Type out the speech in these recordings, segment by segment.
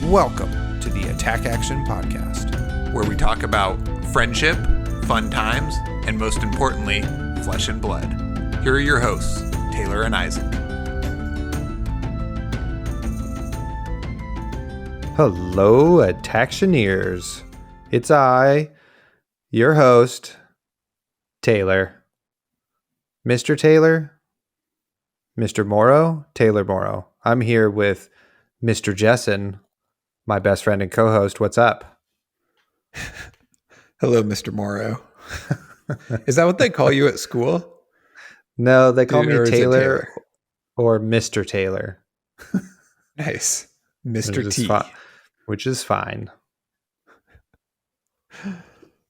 Welcome to the Attack Action Podcast, where we talk about friendship, fun times, and most importantly, flesh and blood. Here are your hosts, Taylor and Isaac. Hello, Attactioneers. It's I, your host, Taylor. Mr. Taylor? Mr. Morrow? Taylor Morrow. I'm here with Mr. Jessen, my best friend and co-host. What's up? Hello, Mr. Morrow. Is that what they call you at school? No, they call me Taylor or Mr. Taylor. Nice. Mr. T. Which is fine.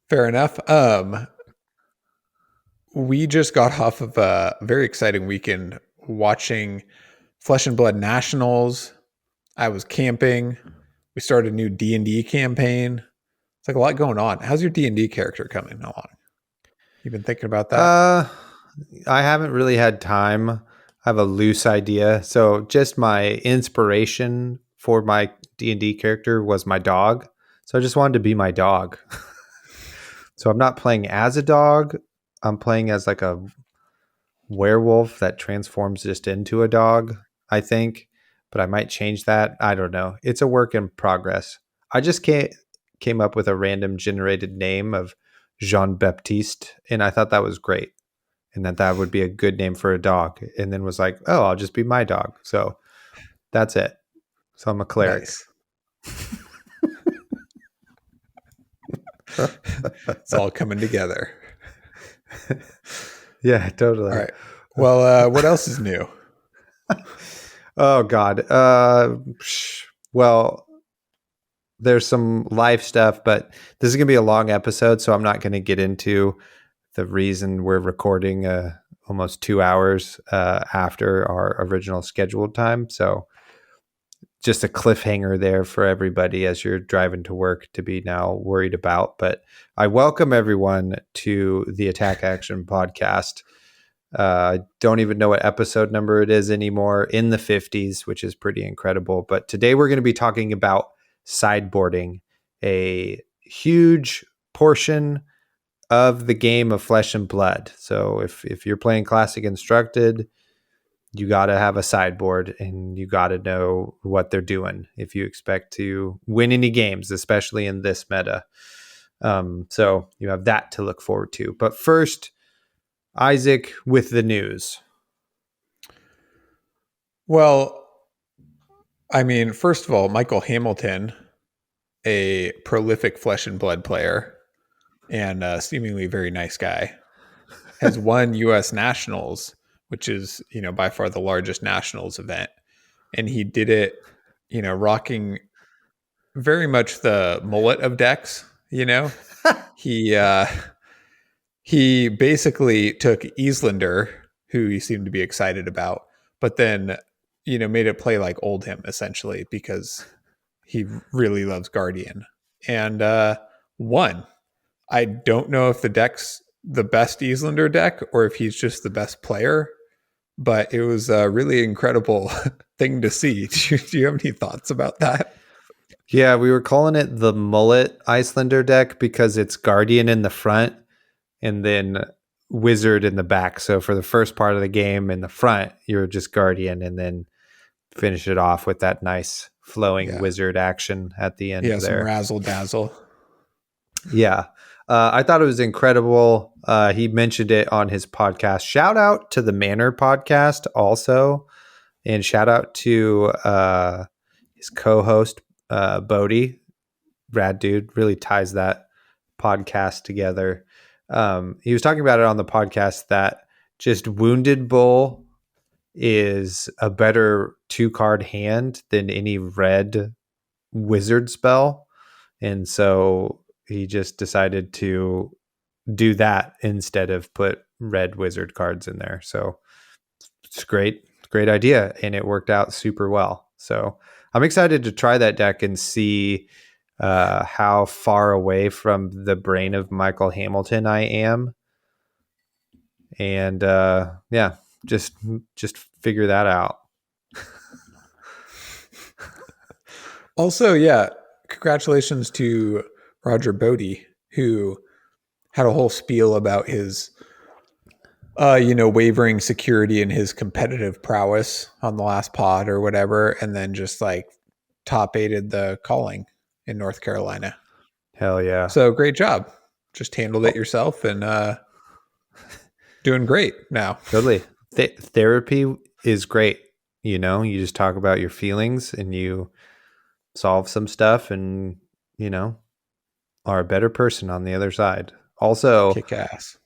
Fair enough. We just got off of a very exciting weekend watching Flesh and Blood Nationals. I was camping. We started a new D&D campaign. It's like a lot going on. How's your D&D character coming along? You been thinking about that? I haven't really had time. I have a loose idea. So just my inspiration for my D&D character was my dog. So I just wanted to be my dog. So I'm not playing as a dog. I'm playing as like a werewolf that transforms just into a dog, I think. But I might change that. I don't know. It's a work in progress. I just came up with a random generated name of Jean-Baptiste, and I thought that was great. And that would be a good name for a dog. And then was like, oh, I'll just be my dog. So that's it. So I'm a cleric. Nice. It's all coming together. Yeah, totally. All right. Well, what else is new? Oh, God. Well, there's some live stuff, but this is going to be a long episode, so I'm not going to get into the reason we're recording almost 2 hours after our original scheduled time. So just a cliffhanger there for everybody as you're driving to work to be now worried about. But I welcome everyone to the Attack Action Podcast. I don't even know what episode number it is anymore, in the 50s, which is pretty incredible. But today we're going to be talking about sideboarding, a huge portion of the game of Flesh and Blood. So if you're playing Classic Instructed, you got to have a sideboard and you got to know what they're doing if you expect to win any games, especially in this meta. So you have that to look forward to. But first, Isaac with the news. Well, I mean, first of all, Michael Hamilton, a prolific Flesh and Blood player and a seemingly very nice guy, has won U.S. Nationals, which is, by far the largest Nationals event. And he did it, rocking very much the mullet of decks, He basically took Islander, who he seemed to be excited about, but then, made it play like Oldhim, essentially, because he really loves Guardian. And won. I don't know if the deck's the best Islander deck or if he's just the best player, but it was a really incredible thing to see. Do you have any thoughts about that? Yeah, we were calling it the mullet Icelander deck because it's Guardian in the front and then Wizard in the back. So for the first part of the game in the front, you're just Guardian and then finish it off with that nice flowing Wizard action at the end. Yeah, some razzle dazzle. Yeah. I thought it was incredible. He mentioned it on his podcast. Shout out to the Manor podcast also. And shout out to his co-host, Bodie. Rad dude, really ties that podcast together. He was talking about it on the podcast that just Wounded Bull is a better 2-card hand than any red wizard spell. And so he just decided to do that instead of put red wizard cards in there. So it's great idea. And it worked out super well. So I'm excited to try that deck and see how far away from the brain of Michael Hamilton I am. And just figure that out. Also, yeah, congratulations to Roger Bodie, who had a whole spiel about his, wavering security and his competitive prowess on the last pod or whatever, and then just like top aided the calling in North Carolina. Hell yeah. So great job. Just handled it Oh, yourself and doing great now. totally. Therapy is great. You just talk about your feelings and you solve some stuff and, you know, are a better person on the other side. Also, Kick ass.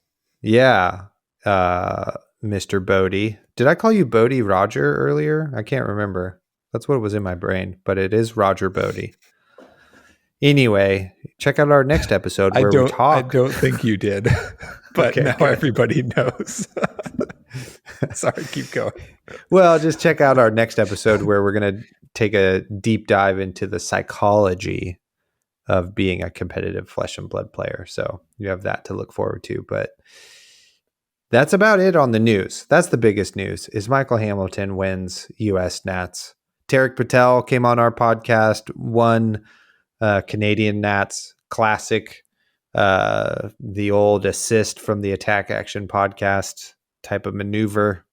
yeah, uh, Mr. Bodie. Did I call you Bodie Roger earlier? I can't remember. That's what was in my brain, but it is Roger Bodie. Anyway, check out our next episode I where we don't I talk. don't think you did. But Okay, now good. everybody knows. Sorry, keep going. Well, just check out our next episode where we're going to take a deep dive into the psychology of being a competitive flesh and blood player. So you have that to look forward to. But that's about it on the news. That's the biggest news is Michael Hamilton wins US Nats. Tarek Patel came on our podcast, won Canadian Nats Classic, the old assist from the Attack Action podcast type of maneuver.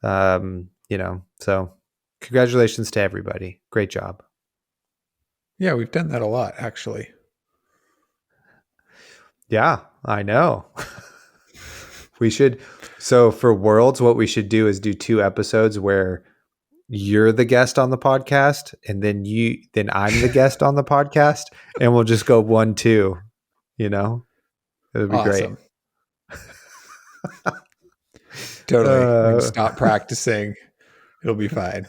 So congratulations to everybody. Great job. Yeah, we've done that a lot, actually. Yeah, I know. We should. So for Worlds, what we should do is do 2 episodes where you're the guest on the podcast and then I'm the guest on the podcast and we'll just go 1-2, it would be great. Awesome. Totally. We can stop practicing. It'll be fine.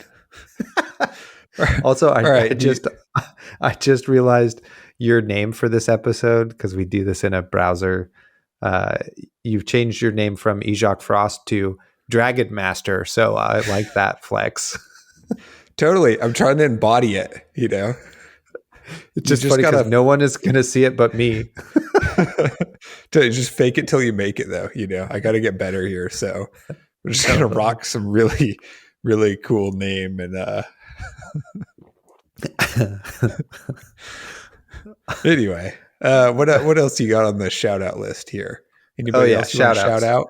Also, right. I just realized your name for this episode because we do this in a browser. You've changed your name from Ejok Frost to Dragon Master, so I like that flex. Totally. I'm trying to embody it, It's just funny because no one is going to see it but me. Just fake it till you make it, though. I got to get better here. So we're just going to rock some really, really cool name. And anyway, what else you got on the shout out list here? Anybody else you want to shout out?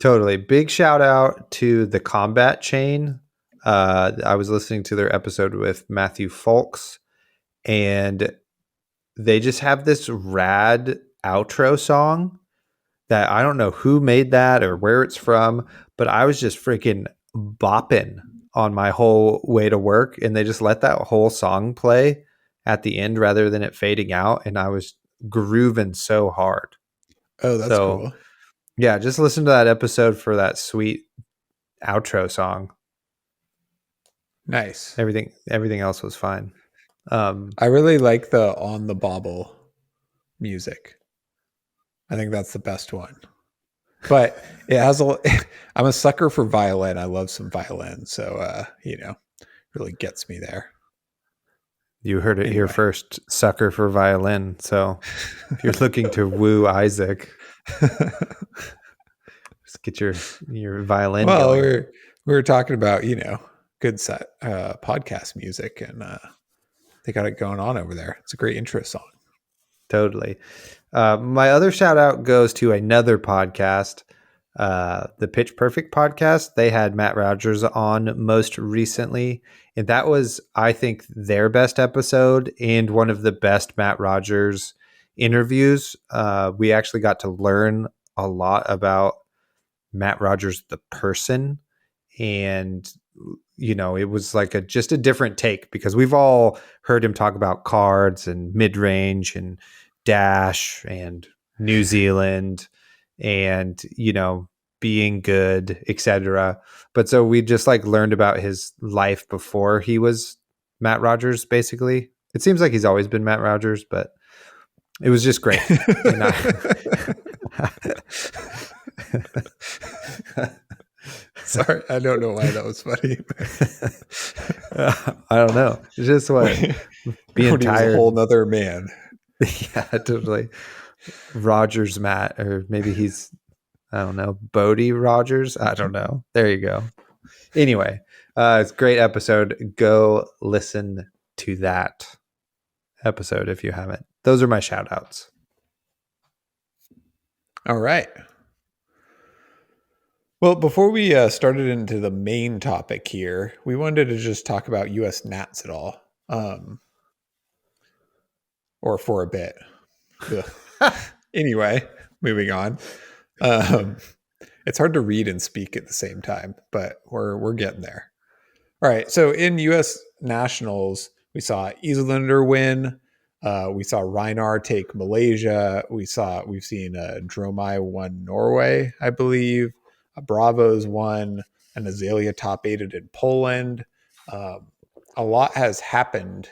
Totally. Big shout out to the Combat Chain. I was listening to their episode with Matthew Folks, and they just have this rad outro song that I don't know who made that or where it's from, but I was just freaking bopping on my whole way to work, and they just let that whole song play at the end rather than it fading out, and I was grooving so hard. Oh, that's cool. Yeah, just listen to that episode for that sweet outro song. Nice. Everything else was fine. I really like the On the Bobble music. I think that's the best one. But it has I'm a sucker for violin. I love some violin. So, really gets me there. You heard it here first. Sucker for violin. So if you're looking to woo Isaac, just get your violin going. We were talking about, good set podcast music, and they got it going on over there. It's a great intro song. Totally. My other shout out goes to another podcast, the Pitch Perfect podcast. They had Matt Rogers on most recently, and that was, I think, their best episode and one of the best Matt Rogers interviews. We actually got to learn a lot about Matt Rogers, the person, and it was like just a different take because we've all heard him talk about cards and mid-range and Dash and New Zealand and being good, etc. But so we just like learned about his life before he was Matt Rogers. Basically, it seems like he's always been Matt Rogers, but it was just great. Sorry, I don't know why that was funny. I don't know. It's just what being tired. A whole nother man. Yeah, totally. Rogers Matt, or maybe he's, I don't know, Bodie Rogers. I don't know. There you go. Anyway, it's a great episode. Go listen to that episode if you haven't. Those are my shout outs. All right. Well, before we started into the main topic here, we wanted to just talk about U.S. Nats at all, or for a bit. Anyway, moving on. It's hard to read and speak at the same time, but we're getting there. All right. So in U.S. Nationals, we saw Islander win. We saw Reinar take Malaysia. We've seen Dromai won Norway, I believe. Bravos won, and Azalea top aided in Poland. A lot has happened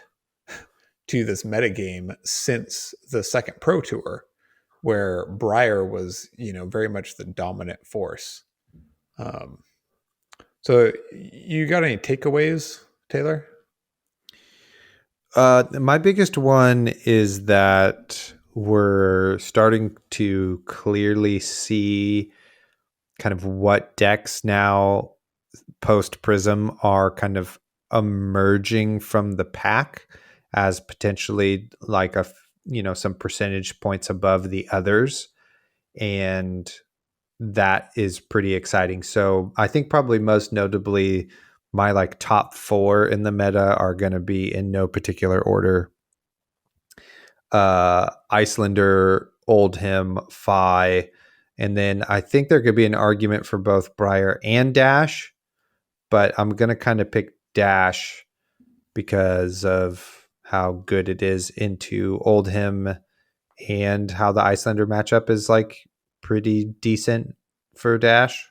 to this metagame since the second Pro Tour, where Breyer was, very much the dominant force. So you got any takeaways, Taylor? My biggest one is that we're starting to clearly see kind of what decks now post Prism are kind of emerging from the pack as potentially like some percentage points above the others. And that is pretty exciting. So I think probably most notably my like top 4 in the meta are going to be in no particular order. Icelander, Oldhim, Fi, and then I think there could be an argument for both Briar and Dash, but I'm going to kind of pick Dash because of how good it is into Oldhim and how the Icelander matchup is like pretty decent for Dash.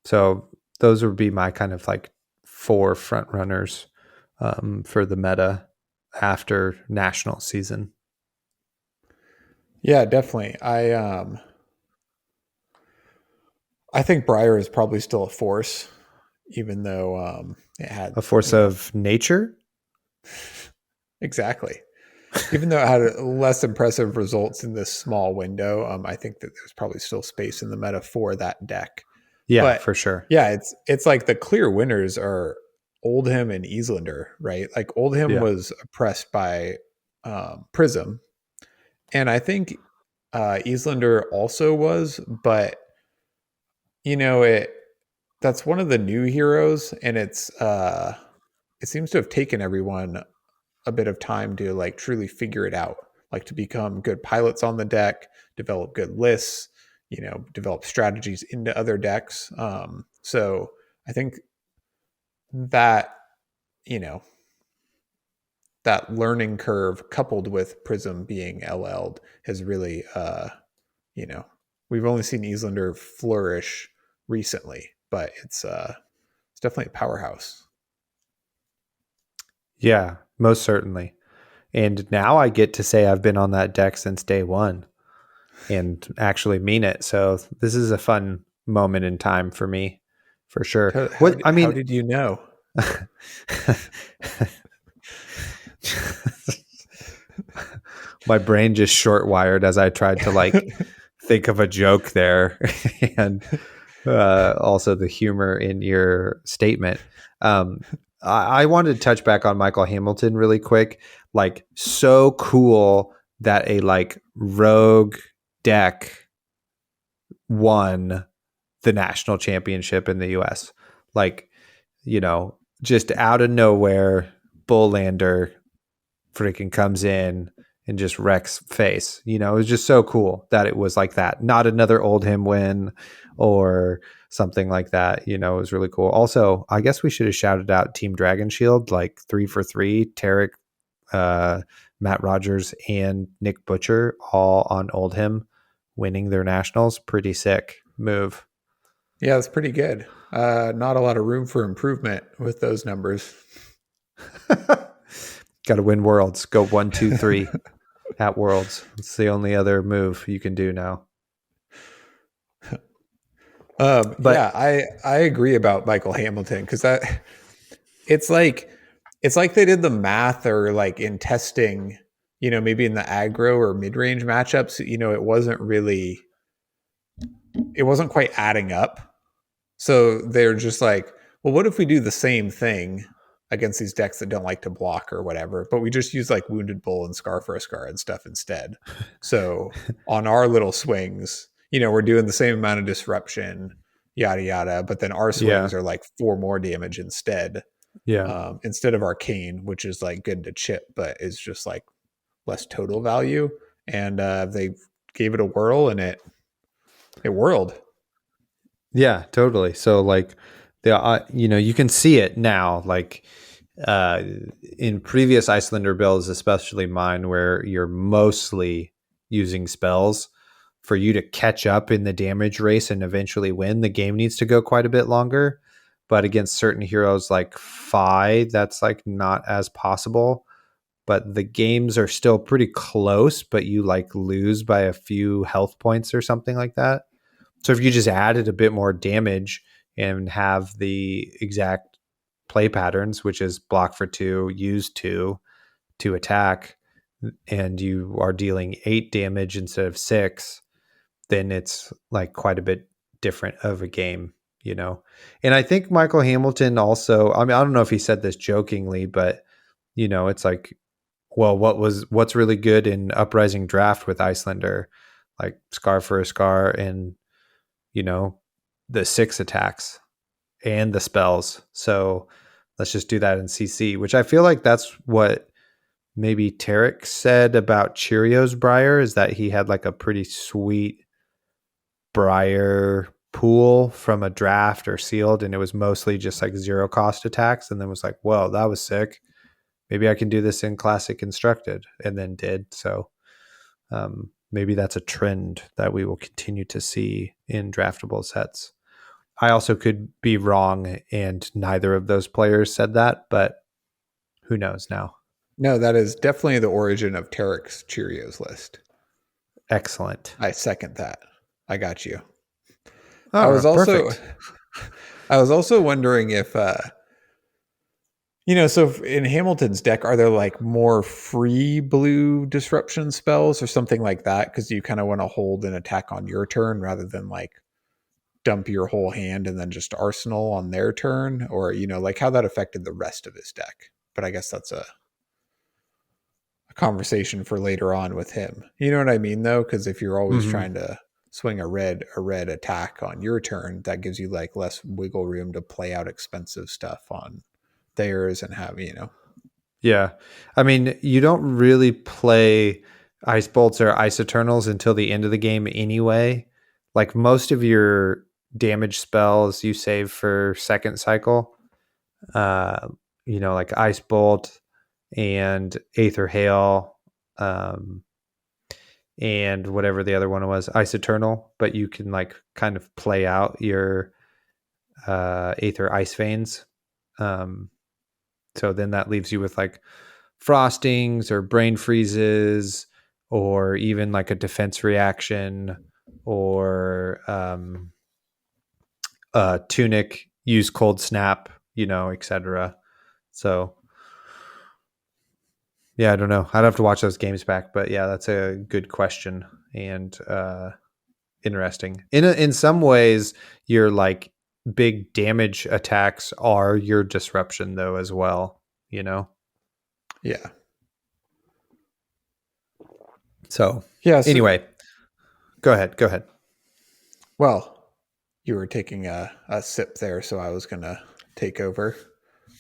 So those would be my kind of like 4 front runners for the meta after national season. Yeah, definitely. I think Briar is probably still a force, even though it had a force of nature. Exactly. Even though it had less impressive results in this small window, I think that there's probably still space in the meta for that deck. Yeah, but for sure. Yeah, it's like the clear winners are Oldhim and Islander, right? Like Oldhim was oppressed by Prism, and I think Islander also was, but that's one of the new heroes, and it seems to have taken everyone a bit of time to like truly figure it out, like to become good pilots on the deck, develop good lists, develop strategies into other decks. So I think that, that learning curve coupled with Prism being LL'd has really, we've only seen Islander flourish recently, but it's definitely a powerhouse. Yeah, most certainly. And now I get to say I've been on that deck since day one and actually mean it. So this is a fun moment in time for me, for sure. How did you know? My brain just short wired as I tried to like think of a joke there, and also the humor in your statement. I wanted to touch back on Michael Hamilton really quick. Like, so cool that a like rogue deck won the national championship in the US. Like, just out of nowhere, Bullander freaking comes in and just wrecks face. It was just so cool that it was like that. Not another Oldhim win or something like that. It was really cool. Also, I guess we should have shouted out Team Dragon Shield, like 3 for 3, Tarek, Matt Rogers, and Nick Butcher all on Oldhim winning their nationals. Pretty sick move. Yeah, it's pretty good. Not a lot of room for improvement with those numbers. Got to win Worlds. Go 1, 2, 3 at Worlds. It's the only other move you can do now. But yeah, I agree about Michael Hamilton because it's like they did the math or like in testing, maybe in the aggro or mid range matchups, it wasn't quite adding up. So they're just like, well, what if we do the same thing against these decks that don't like to block or whatever, but we just use like Wounded Bull and Scar for a Scar and stuff instead. So on our little swings, we're doing the same amount of disruption, yada yada, but then our Yeah. swings are like 4 more damage Yeah. instead of Arcane, which is like good to chip, but is just like less total value. And they gave it a whirl, and it whirled. Yeah, totally. So like you can see it now, like uh, in previous Icelander builds, especially mine, where you're mostly using spells for you to catch up in the damage race and eventually win. The game needs to go quite a bit longer, but against certain heroes like Fi, that's like not as possible. But the games are still pretty close, but you like lose by a few health points or something like that. So if you just added a bit more damage and have the exact play patterns, which is block for 2, use 2 to attack, and you are dealing 8 damage instead of 6, then it's like quite a bit different of a game, you know? And I think Michael Hamilton also, I mean, I don't know if he said this jokingly, but it's like, well, what's really good in Uprising Draft with Icelander, like Scar for a Scar and you know, the 6 attacks and the spells. So let's just do that in CC, which I feel like that's what maybe Tarek said about Cheerios Briar, is that he had like a pretty sweet Briar pool from a draft or sealed, and it was mostly just like 0 cost attacks, and then was like, whoa, that was sick. Maybe I can do this in Classic Constructed, and then did. So maybe that's a trend that we will continue to see in draftable sets. I also could be wrong, and neither of those players said that, but who knows now? No, that is definitely the origin of Tarek's Cheerios list. Excellent. I second that. I got you. I All was right, also perfect. I was also wondering if so in Hamilton's deck, are there like more free blue disruption spells or something like that? Because you kind of want to hold an attack on your turn rather than like dump your whole hand and then just arsenal on their turn, or like how that affected the rest of his deck. But I guess that's a conversation for later on with him. You know what I mean though? Because if you're always Mm-hmm. trying to swing a red attack on your turn, that gives you like less wiggle room to play out expensive stuff on theirs and have Yeah. I mean, you don't really play Ice Bolts or Ice Eternals until the end of the game anyway. Like most of your damage spells you save for second cycle. Uh, like Ice Bolt and Aether Hail, and whatever the other one was, Ice Eternal, but you can like kind of play out your Aether Ice Veins. So then that leaves you with like frostings or brain freezes or even like a defense reaction or tunic, use cold snap, etc. So yeah, I don't know. I'd have to watch those games back, but yeah, that's a good question and interesting. In some ways, your like big damage attacks are your disruption though as well, yeah. So Yeah. So, anyway, go ahead. well, you were taking a sip there, so I was gonna take over.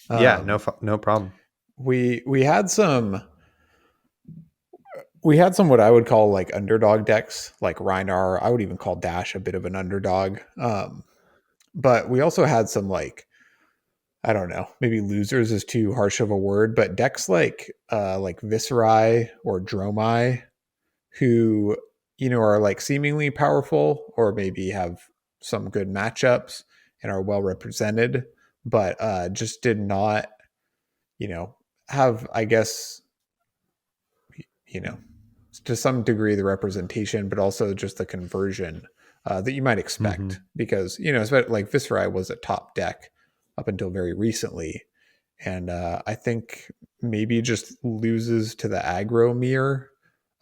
Yeah, Um, no problem. we had some what I would call like underdog decks, like Reinar. I would even call Dash a bit of an underdog. But we also had some like, I don't know, maybe losers is too harsh of a word, but decks like Viscerai or Dromai, who are like seemingly powerful or maybe have some good matchups and are well represented, but just did not have, I guess, you know to some degree the representation, but also just the conversion that you might Mm-hmm. expect, because especially like Viscerai was a top deck up until very recently, and I think maybe just loses to the aggro mirror,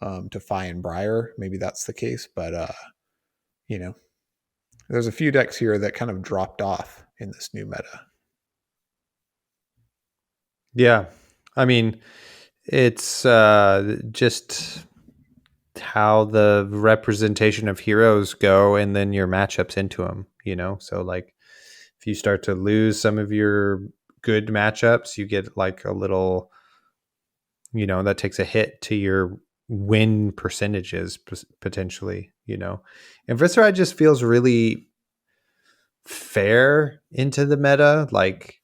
to Fi and Briar. Maybe that's the case, but you know, there's a few decks here that kind of dropped off in this new meta. Yeah. I mean, it's just how the representation of heroes go and then your matchups into them, you know? So, like, if you start to lose some of your good matchups, you get like a little, you know, that takes a hit to your win percentages potentially, you know? And Viscera just feels really fair into the meta. Like,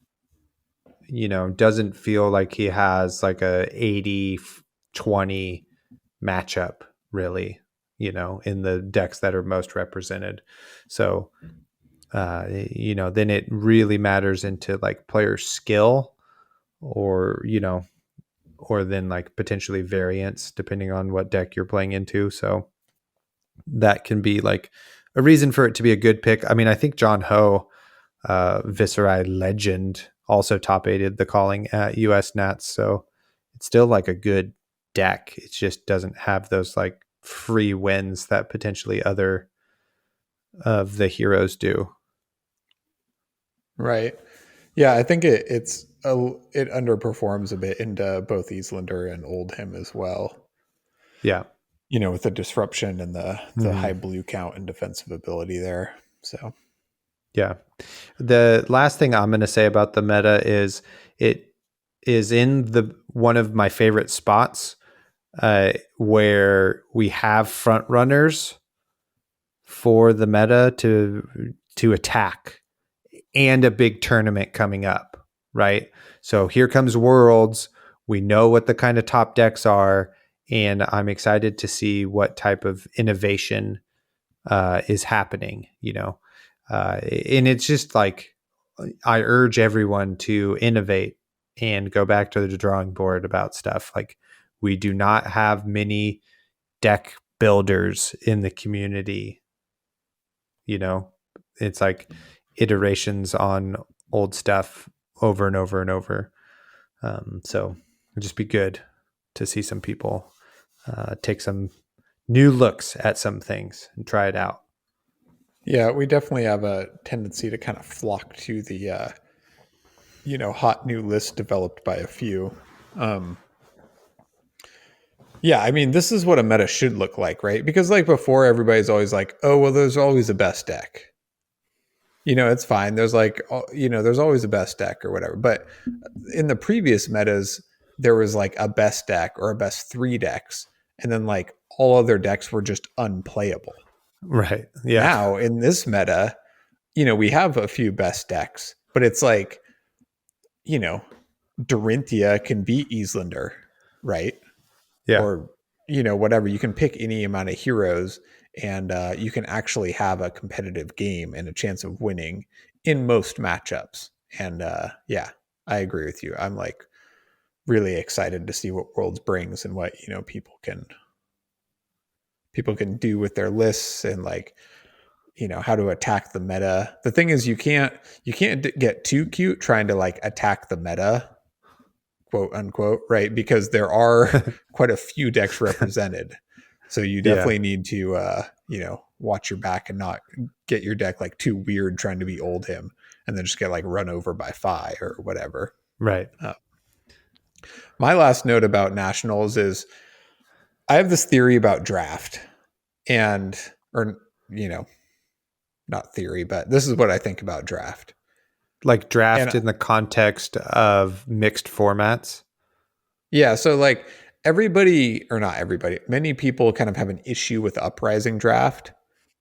you know, doesn't feel like he has like a 80-20 matchup really, you know, in the decks that are most represented. So, you know, then it really matters into like player skill or, you know, or then like potentially variance depending on what deck you're playing into. So that can be like a reason for it to be a good pick. I mean, I think John Ho, Viserai legend, also top aided the calling at US Nats. So it's still like a good deck. It just doesn't have those like free wins that potentially other of the heroes do. Right. Yeah, I think it underperforms a bit into both Eastlander and Oldhim as well. Yeah. With the disruption and the Mhm. high blue count and defensive ability there. So Yeah. The last thing I'm going to say about the meta is it is in the one of my favorite spots where we have front runners for the meta to attack and a big tournament coming up, right? So here comes Worlds. We know what the kind of top decks are, and I'm excited to see what type of innovation is happening, you know. And it's just like I urge everyone to innovate and go back to the drawing board about stuff. Like we do not have many deck builders in the community, you know. It's like iterations on old stuff over and over and over. So it'd just be good to see some people take some new looks at some things and try it out. yeah, we definitely have a tendency to kind of flock to the hot new list developed by a few. Um, yeah, I mean, this is what a meta should look like, right? Because like before, everybody's always like, oh, well, there's always a best deck. It's fine. There's like, there's always a best deck or whatever. But in the previous metas, there was like a best deck or a best three decks. And then like all other decks were just unplayable. Right. Yeah. Now in this meta, we have a few best decks, but it's like, you know, Dorinthia can beat Eastlander, right? Yeah. Or, whatever. You can pick any amount of heroes and you can actually have a competitive game and a chance of winning in most matchups. And yeah, I agree with you. I'm like really excited to see what Worlds brings and what, people can do with their lists and like, how to attack the meta. The thing is you can't get too cute trying to like attack the meta, quote unquote, right? Because there are quite a few decks represented. So you Yeah. definitely need to watch your back and not get your deck like too weird trying to be old him and then just get like run over by Fi or whatever. Right. Uh, my last note about nationals is I have this theory about draft and or you know, not theory, but this is what I think about draft. Like draft And in the context of mixed formats. yeah, so like everybody, or not everybody, many people kind of have an issue with the uprising draft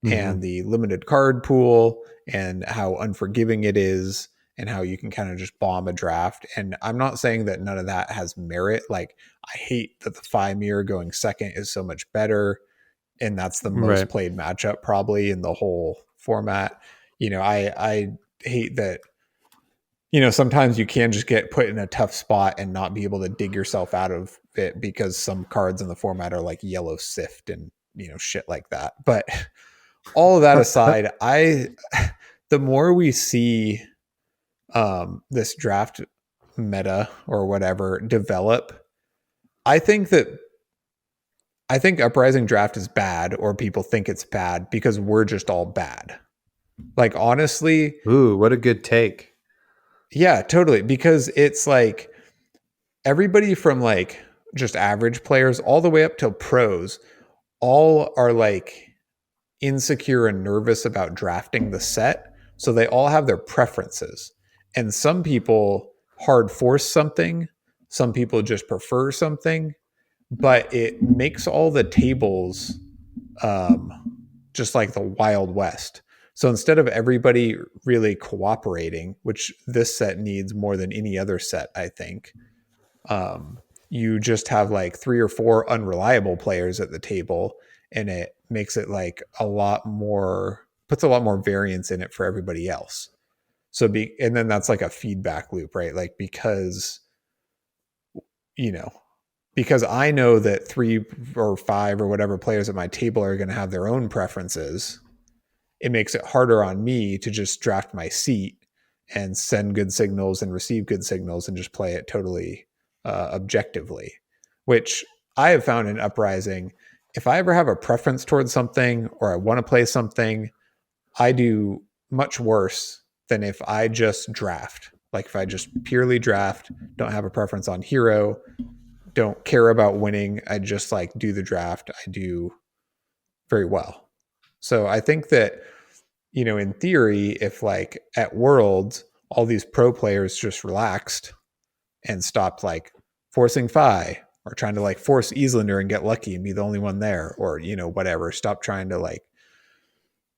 and Mm-hmm. the limited card pool and how unforgiving it is and how you can kind of just bomb a draft. And I'm not saying that none of that has merit. Like I hate that the Fimir going second is so much better. And that's the most Right. played matchup probably in the whole format. I hate that sometimes you can just get put in a tough spot and not be able to dig yourself out of it because some cards in the format are like yellow sift and shit like that. But all of that aside, the more we see this draft meta or whatever develop, I think that I think uprising draft is bad or people think it's bad because we're just all bad. Like honestly, Ooh, what a good take. yeah, totally. Because it's like everybody from like just average players all the way up to pros all are like insecure and nervous about drafting the set. So they all have their preferences. And some people hard force something, some people just prefer something, but it makes all the tables um, just like the Wild West. So instead of everybody really cooperating, which this set needs more than any other set, I think, you just have like 3 or 4 unreliable players at the table, and it makes it like a lot more, puts a lot more variance in it for everybody else. And then that's like a feedback loop, right? Like, you know, because I know that 3 or 5 or whatever players at my table are going to have their own preferences, it makes it harder on me to just draft my seat and send good signals and receive good signals and just play it totally objectively, which I have found in Uprising. If I ever have a preference towards something or I want to play something, I do much worse than if I just draft. Like if I just purely draft, don't have a preference on hero, don't care about winning, I just like do the draft, I do very well. So I think that, in theory, if like at Worlds, all these pro players just relaxed and stopped like forcing Fi or trying to like force Islander and get lucky and be the only one there, or, whatever, stop trying to like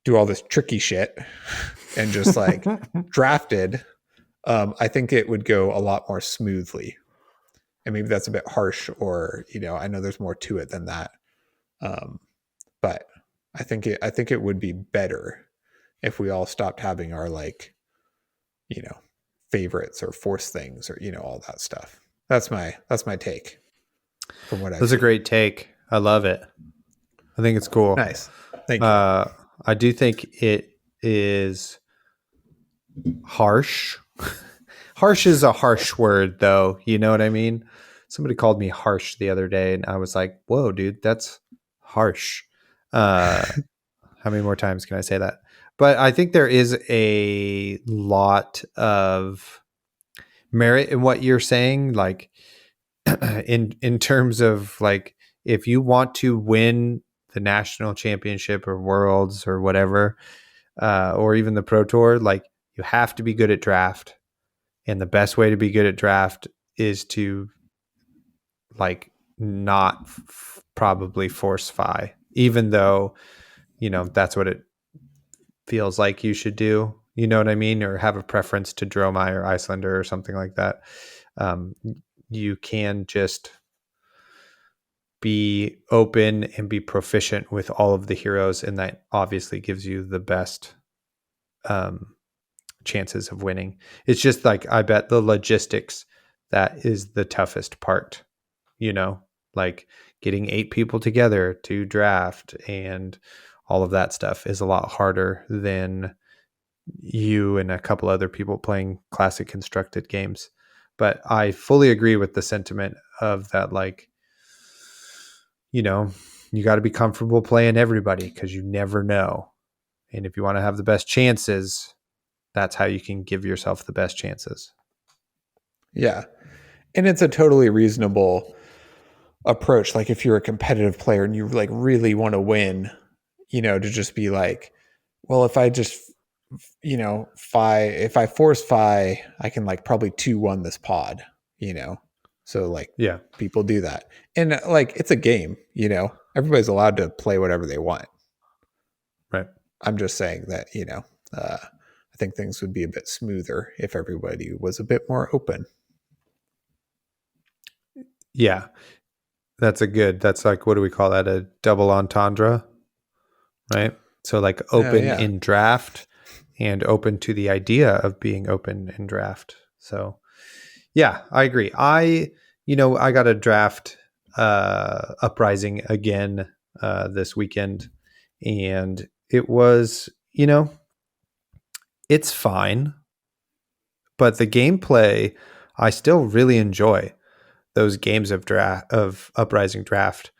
do all this tricky shit and just like drafted, I think it would go a lot more smoothly. And maybe that's a bit harsh, or, I know there's more to it than that. But I think it would be better if we all stopped having our like, favorites or force things or, all that stuff. That's my take from what I've That's a seen. great take. I love it. I think it's cool. Nice. Thank you. I do think it is harsh. Harsh is a harsh word, though. You know what I mean? Somebody called me harsh the other day, and I was like, whoa, dude, that's harsh. How many more times can I say that? But I think there is a lot of merit in what you're saying, like in terms of like, if you want to win the national championship or worlds or whatever, or even the pro tour, like you have to be good at draft. And the best way to be good at draft is to like not probably force Fi, even though, that's what it feels like you should do. You know what I mean? Or have a preference to Dromai or Icelander or something like that. You can just be open and be proficient with all of the heroes, and that obviously gives you the best chances of winning. It's just like, I bet the logistics, that is the toughest part, like getting 8 people together to draft and all of that stuff is a lot harder than you and a couple other people playing classic constructed games. But I fully agree with the sentiment of that, like, you got to be comfortable playing everybody because you never know. And if you want to have the best chances, that's how you can give yourself the best chances. Yeah. And it's a totally reasonable approach. Like if you're a competitive player and you like really want to win, to just be like, well, if I just, if I force Fi, I can like probably 2-1 this pod, So like, Yeah. people do that. And like, it's a game, everybody's allowed to play whatever they want. Right. I'm just saying that, I think things would be a bit smoother if everybody was a bit more open. Yeah. That's like, what do we call that? A double entendre, right? So like open in draft and open to the idea of being open in draft. So yeah, I agree. I got a draft Uprising again this weekend, and it was, it's fine, but the gameplay, I still really enjoy those games of Uprising draft.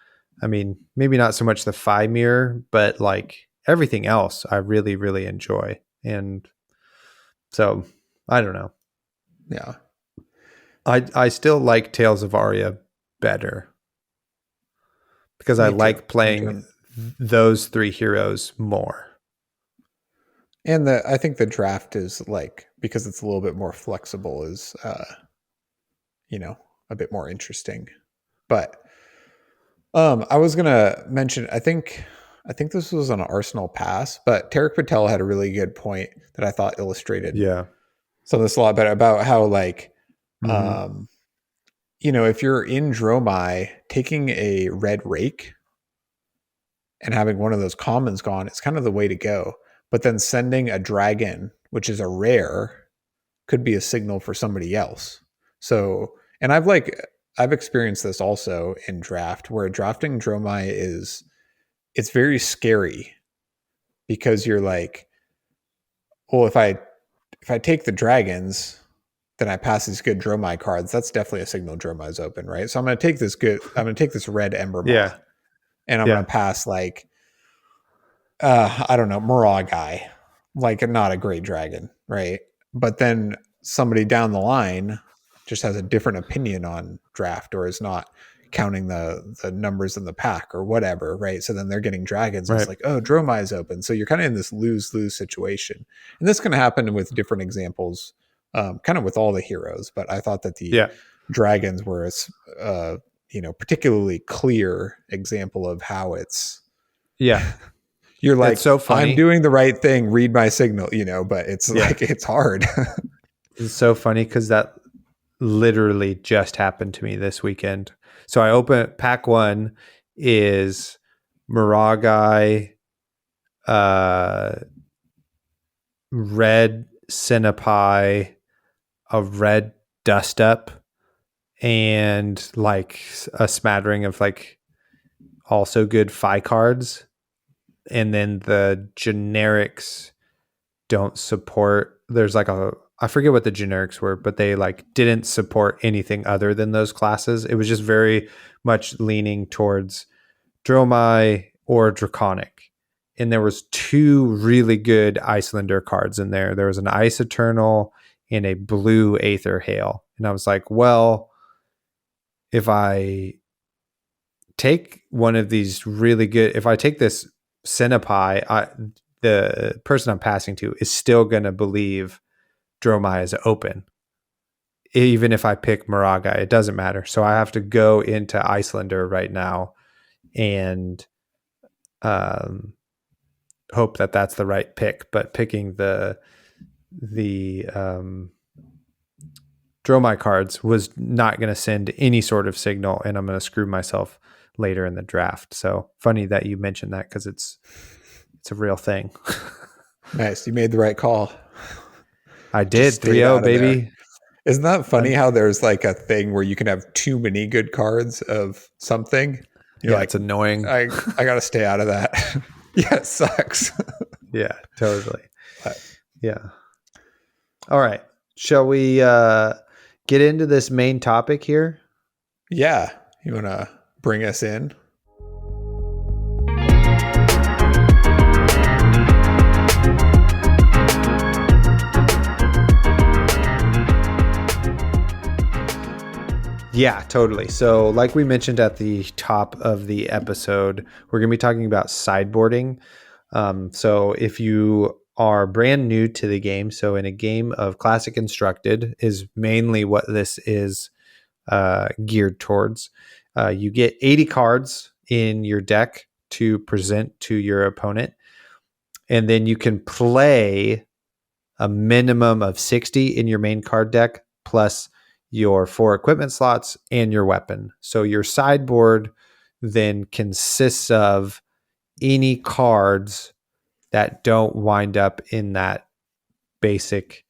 I mean, maybe not so much the Fi mirror, but like everything else I really, really enjoy. And so I don't know. Yeah. I still like Tales of Aria better because I Me too. like Me too. playing those three heroes more. And I think the draft is like, because it's a little bit more flexible, is you know, a bit more interesting. But I was gonna mention, I think this was on Arsenal Pass, but Tarek Patel had a really good point that I thought illustrated Yeah. some of this a lot better about how like Mm-hmm. um if you're in Dromai, taking a red rake and having one of those commons gone, it's kind of the way to go. But then sending a dragon, which is a rare, could be a signal for somebody else. So, and I've experienced this also in draft, where drafting Dromai it's very scary because you're like, well, if I take the dragons, then I pass these good Dromai cards. That's definitely a signal Dromai's open, right? So I'm gonna take this red Ember Maw, Yeah. and I'm gonna Yeah. pass like I don't know, Guy, like not a great dragon, right? But then somebody down the line just has a different opinion on draft or is not counting the numbers in the pack or whatever, right? So then they're getting dragons and it's Right. like, oh, Dromai is open. So you're kind of in this lose-lose situation. And this can happen with different examples, kind of with all the heroes. But I thought that the Yeah. dragons were particularly clear example of how it's Yeah. you're It's like, so I'm funny. doing the right thing, read my signal, but it's Yeah. like, it's hard. It's so funny because that literally just happened to me this weekend. So I open pack one is Miragai, uh, red Cinnapai, a red Dust Up, and like a smattering of like also good Phi cards. And then the generics don't support. There's like I forget what the generics were, but they like didn't support anything other than those classes. It was just very much leaning towards Dromai or Draconic. And there was two really good Icelander cards in there. There was an Ice Eternal and a blue Aether Hail. And I was like, well, if I take one of these really good, if I take this Cinnapai, the person I'm passing to is still going to believe Dromai is open. Even if I pick Miragai, it doesn't matter. So I have to go into Icelander right now and hope that that's the right pick. But picking the Dromai cards was not going to send any sort of signal, and I'm going to screw myself later in the draft. So funny that you mentioned that because it's a real thing. Nice. You made the right call. I Just did stayed 3-0, out of there. baby. Isn't that funny how there's like a thing where you can have too many good cards of something? You're Yeah, like, it's annoying. I got to stay out of that. Yeah, it sucks. Yeah, totally. But, Yeah. All right. Shall we get into this main topic here? yeah. You want to bring us in? Yeah, totally. So, like we mentioned at the top of the episode, we're going to be talking about sideboarding. So, if you are brand new to the game, so in a game of Classic Constructed is mainly what this is geared towards. You get 80 cards in your deck to present to your opponent, and then you can play a minimum of 60 in your main card deck plus your 4 equipment slots and your weapon. So your sideboard then consists of any cards that don't wind up in that basic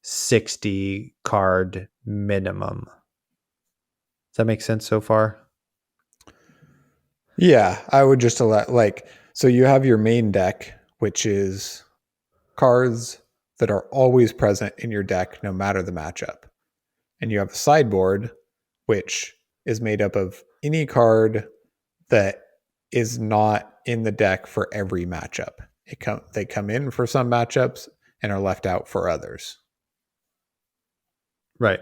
60 card minimum. Does that make sense so far? Yeah, I would just so you have your main deck, which is cards that are always present in your deck no matter the matchup. And you have a sideboard, which is made up of any card that is not in the deck for every matchup. They come in for some matchups and are left out for others. Right.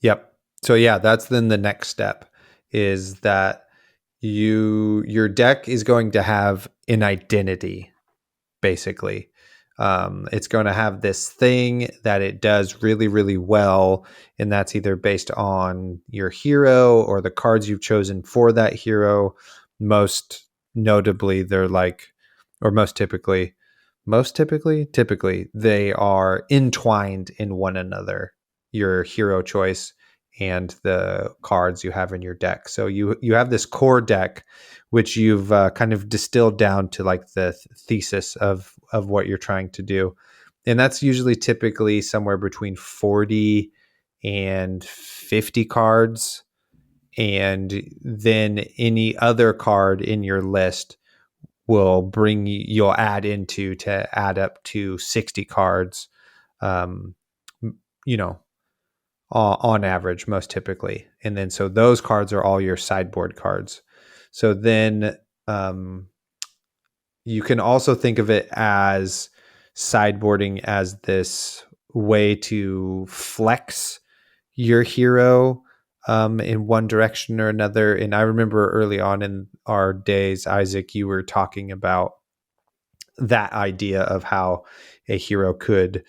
Yep. So yeah, that's then the next step is that your deck is going to have an identity, basically. It's going to have this thing that it does really, really well, and that's either based on your hero or the cards you've chosen for that hero. Most notably, they're like, or typically, they are entwined in one another. Your hero choice and the cards you have in your deck. So you have this core deck, which you've kind of distilled down to like the thesis of what you're trying to do, and that's usually typically somewhere between 40 and 50 cards, and then any other card in your list you'll add into to add up to 60 cards, um, you know, on average, most typically. And then so those cards are all your sideboard cards. So then you can also think of it as sideboarding as this way to flex your hero in one direction or another. And I remember early on in our days, Isaac, you were talking about that idea of how a hero could,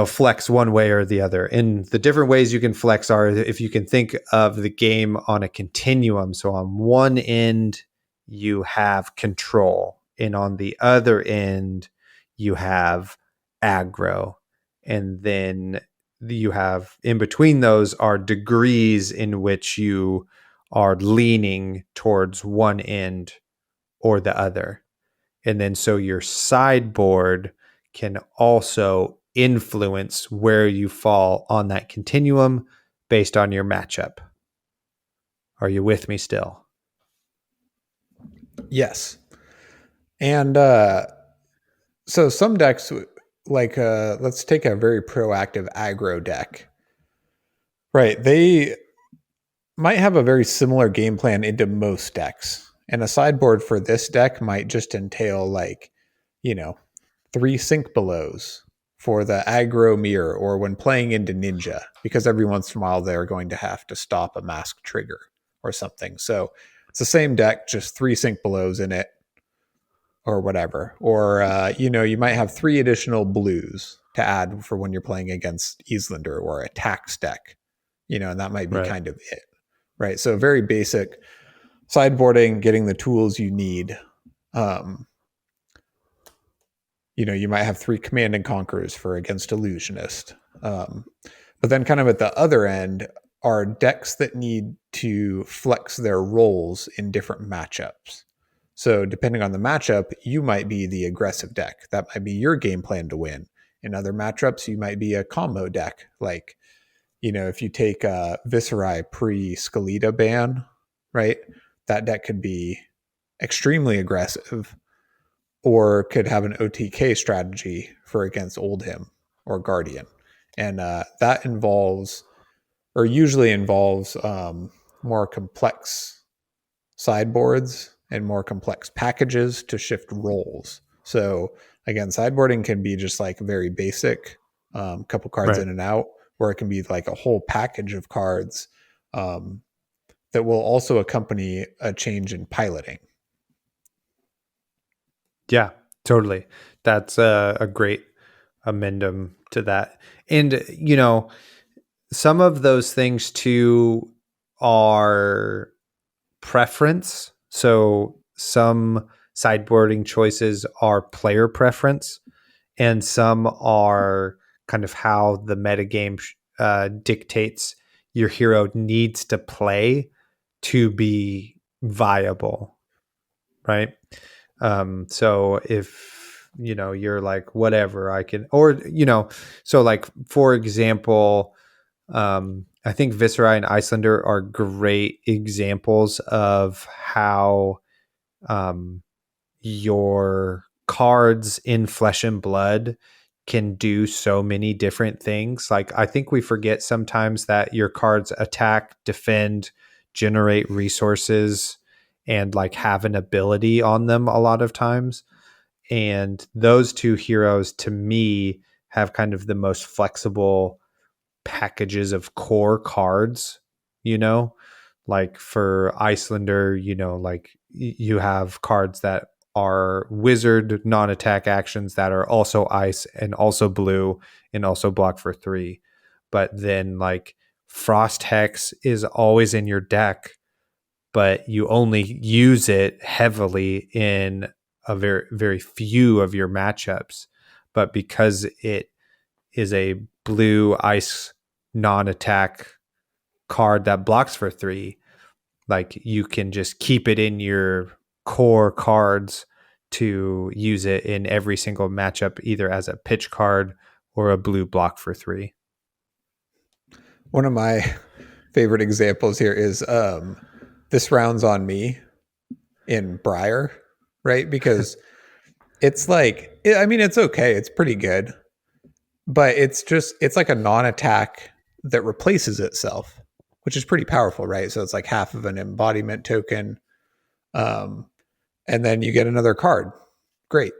flex one way or the other. And the different ways you can flex are, if you can think of the game on a continuum. So on one end, you have control, and on the other end, you have aggro. And then you have in between those are degrees in which you are leaning towards one end or the other. And then so your sideboard can also influence where you fall on that continuum based on your matchup. Are you with me still? Yes. And so some decks, like let's take a very proactive aggro deck. Right. They might have a very similar game plan into most decks. And a sideboard for this deck might just entail like, you know, 3 sink belows for the aggro mirror or when playing into ninja, because every once in a while they're going to have to stop a mask trigger or something. So it's the same deck, just 3 sink belows in it or whatever. Or, you might have 3 additional blues to add for when you're playing against Islander or a tax deck, and that might be Right. kind of it. Right. So very basic sideboarding, getting the tools you need. You might have 3 command and conquerors for against illusionist. But then kind of at the other end are decks that need to flex their roles in different matchups. So depending on the matchup, you might be the aggressive deck. That might be your game plan to win. In other matchups, you might be a combo deck. Like, if you take a Viserai pre-Skeleta ban, right? That deck could be extremely aggressive or could have an OTK strategy for against Oldhim or Guardian. And that usually involves more complex sideboards and more complex packages to shift roles. So again, sideboarding can be just like very basic, couple cards Right. in and out, or it can be like a whole package of cards that will also accompany a change in piloting. Yeah, totally. That's a great amendum to that. And, some of those things too are preference. So some sideboarding choices are player preference, and some are kind of how the metagame dictates your hero needs to play to be viable, right? So if you're like whatever I can, or so like for example, I think Viserai and Icelander are great examples of how your cards in Flesh and Blood can do so many different things. Like I think we forget sometimes that your cards attack, defend, generate resources, and like have an ability on them a lot of times. And those two heroes to me have kind of the most flexible packages of core cards, you know, like for Icelander, you know, like you have cards that are wizard non-attack actions that are also ice and also blue and also block for 3. But then like Frost Hex is always in your deck, but you only use it heavily in a very few of your matchups. But because it is a blue ice non-attack card that blocks for 3, like you can just keep it in your core cards to use it in every single matchup, either as a pitch card or a blue block for 3. One of my favorite examples here is this round's on me in Briar, right? Because it's like, I mean, it's okay. It's pretty good, but it's like a non-attack that replaces itself, which is pretty powerful, right? So it's like half of an embodiment token. Um, and then you get another card. Great.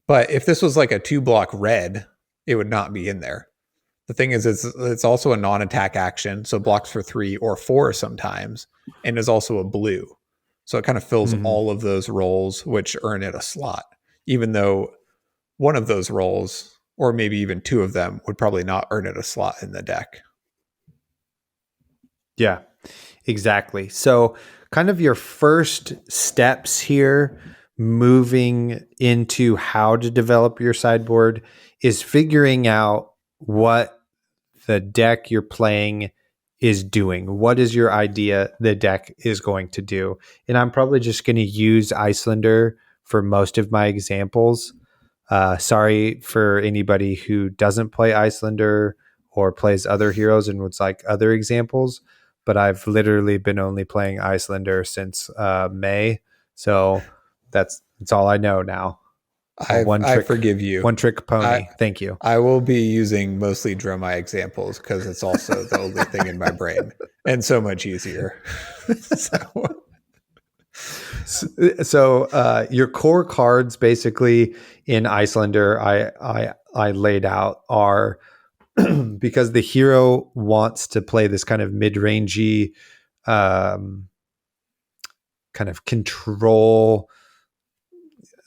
But if this was like a 2-block red, it would not be in there. The thing is, it's also a non-attack action, so blocks for 3 or 4 sometimes, and is also a blue. So it kind of fills all of those roles, which earn it a slot, even though one of those roles, or maybe even 2 of them, would probably not earn it a slot in the deck. Yeah, exactly. So kind of your first steps here moving into how to develop your sideboard is figuring out what the deck you're playing is doing. What is your idea the deck is going to do? And I'm probably just going to use Icelander for most of my examples. Sorry for anybody who doesn't play Icelander or plays other heroes and would like other examples, but I've literally been only playing Icelander since May. So that's all I know now. I forgive you. One trick pony. Thank you. I will be using mostly Dromai examples because it's also the only thing in my brain and so much easier. So your core cards basically in Icelander I laid out are because the hero wants to play this kind of mid-rangey kind of control.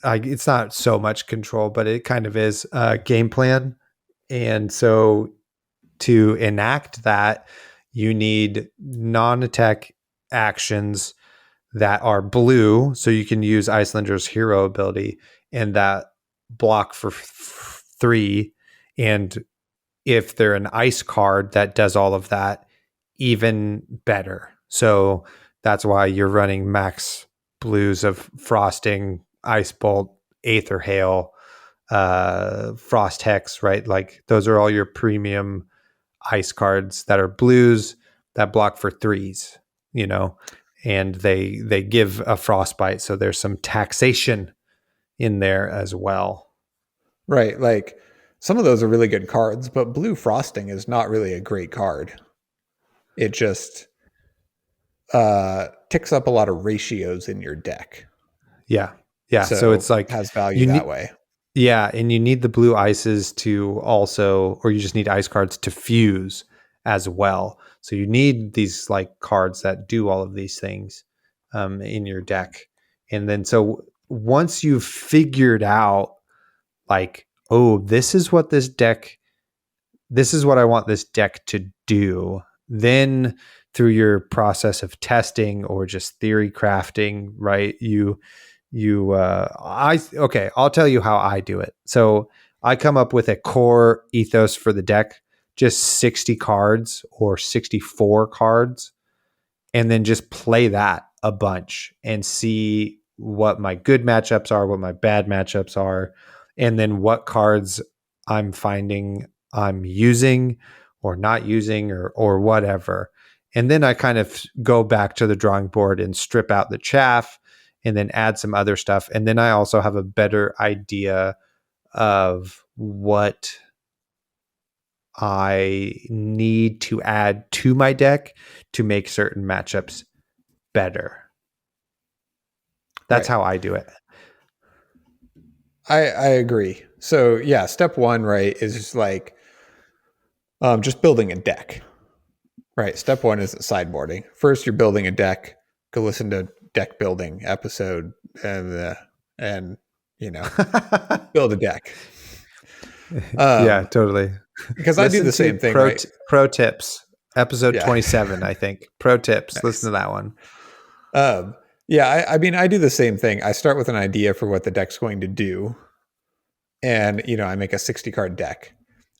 It's not so much control, but it kind of is a game plan. And so to enact that, you need non-attack actions that are blue, so you can use Icelander's hero ability and that block for 3. And if they're an ice card that does all of that, even better. So that's why you're running max blues of Frosting, Ice Bolt, Aether Hail, Frost Hex, right? Like those are all your premium ice cards that are blues that block for 3s, you know, and they give a frostbite. So there's some taxation in there as well. Right. Like some of those are really good cards, but blue Frosting is not really a great card. It just ticks up a lot of ratios in your deck. Yeah. Yeah. So it's like has value that way. Yeah, and you need the blue ices to also, or you just need ice cards to fuse as well. So you need these like cards that do all of these things in your deck. And then so once you've figured out like, oh, this is what I want this deck to do, then through your process of testing or just theory crafting, right? I'll tell you how I do it. So I come up with a core ethos for the deck, just 60 cards or 64 cards, and then just play that a bunch and see what my good matchups are, what my bad matchups are, and then what cards I'm finding I'm using or not using or whatever. And then I kind of go back to the drawing board and strip out the chaff and then add some other stuff. And then I also have a better idea of what I need to add to my deck to make certain matchups better. That's how I do it. I agree. So yeah, step one, right, is just like Just building a deck. Right. Step one is sideboarding. First, you're building a deck. Go listen to deck building episode and build a deck. Yeah, totally. Because I do Listen the to same thing, right? pro tips, episode Yeah. 27, I think. Pro tips. Nice. Listen to that one. Yeah, I mean, I do the same thing. I start with an idea for what the deck's going to do, and I make a 60 card deck.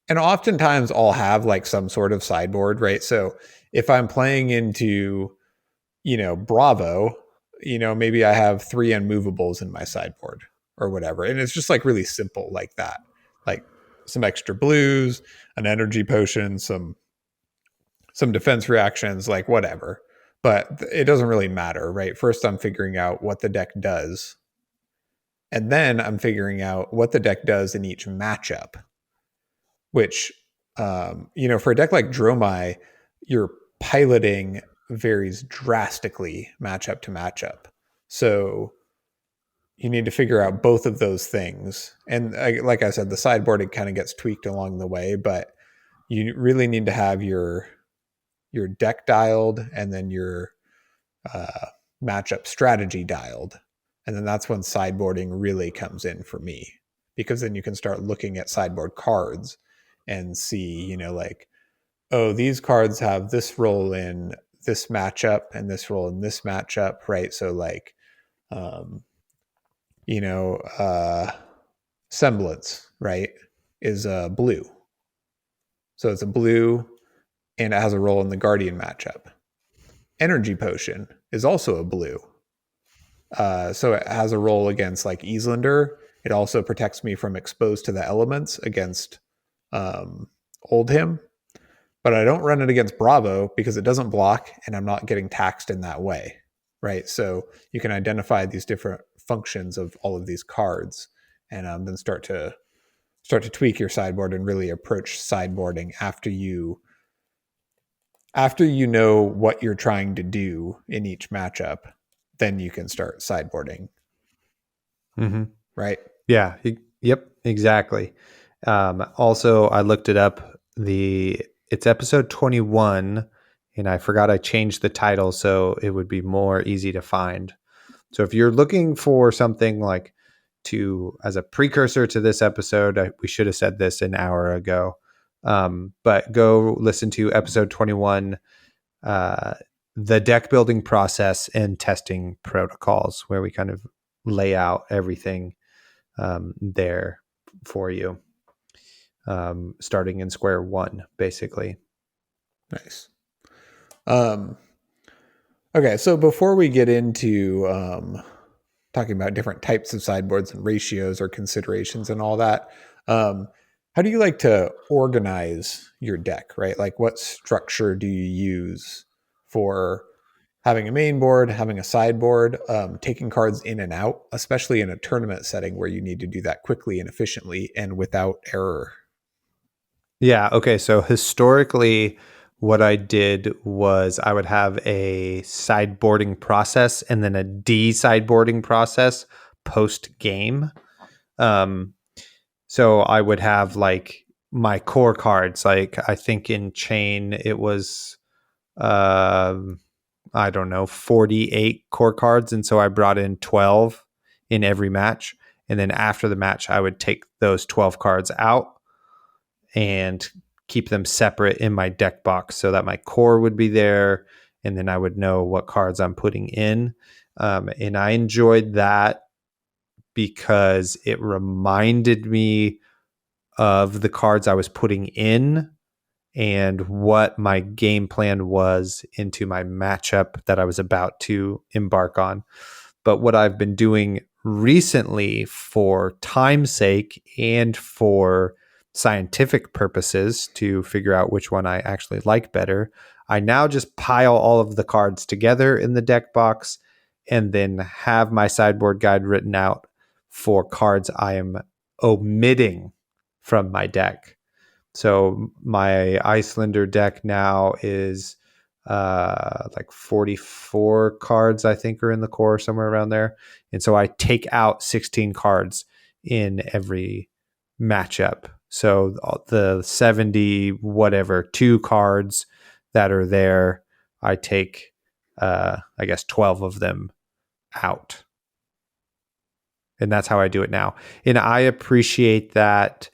And oftentimes I'll have like some sort of sideboard, right? So if I'm playing into, Bravo, maybe I have 3 unmovables in my sideboard or whatever. And it's just like really simple like that. Like some extra blues, an energy potion, some defense reactions, like whatever. But it doesn't really matter, right? First I'm figuring out what the deck does. And then I'm figuring out what the deck does in each matchup, which, for a deck like Dromai, your piloting varies drastically matchup to matchup. So you need to figure out both of those things. And like I said, the sideboard, it kind of gets tweaked along the way, but you really need to have your deck dialed and then your matchup strategy dialed. And then that's when sideboarding really comes in for me, because then you can start looking at sideboard cards and see, like, oh, these cards have this role in this matchup and this role in this matchup, right? So like, semblance, right, is a blue. So it's a blue and it has a role in the Guardian matchup. Energy Potion is also a blue. So it has a role against like Islander. It also protects me from exposed to the elements against Oldhim. But I don't run it against Bravo because it doesn't block and I'm not getting taxed in that way, right? So you can identify these different functions of all of these cards and then start to tweak your sideboard and really approach sideboarding after you know what you're trying to do in each matchup. Then you can start sideboarding. Mm-hmm. Right? Yeah. Yep. Exactly. Also, I looked it up. It's episode 21, and I forgot I changed the title so it would be more easy to find. So if you're looking for something like as a precursor to this episode, we should have said this an hour ago. But go listen to episode 21, the deck building process and testing protocols, where we kind of lay out everything there for you, starting in square one, basically. Nice. Okay, so before we get into talking about different types of sideboards and ratios or considerations and all that, how do you like to organize your deck, right? Like what structure do you use for having a main board, having a sideboard, taking cards in and out, especially in a tournament setting where you need to do that quickly and efficiently and without error? Yeah. Okay. So historically, what I did was I would have a sideboarding process and then a de-sideboarding process post game. So I would have like my core cards. Like I think in chain it was, I don't know, 48 core cards, and so I brought in 12 in every match. And then after the match, I would take those 12 cards out and keep them separate in my deck box so that my core would be there, and then I would know what cards I'm putting in. And I enjoyed that because it reminded me of the cards I was putting in and what my game plan was into my matchup that I was about to embark on. But what I've been doing recently, for time's sake and for scientific purposes to figure out which one I actually like better, I now just pile all of the cards together in the deck box and then have my sideboard guide written out for cards I am omitting from my deck. So my Icelander deck now is like 44 cards, I think, are in the core, somewhere around there. And so I take out 16 cards in every matchup. So the 70 whatever 2 cards that are there, I take I guess 12 of them out. And that's how I do it now. And I appreciate that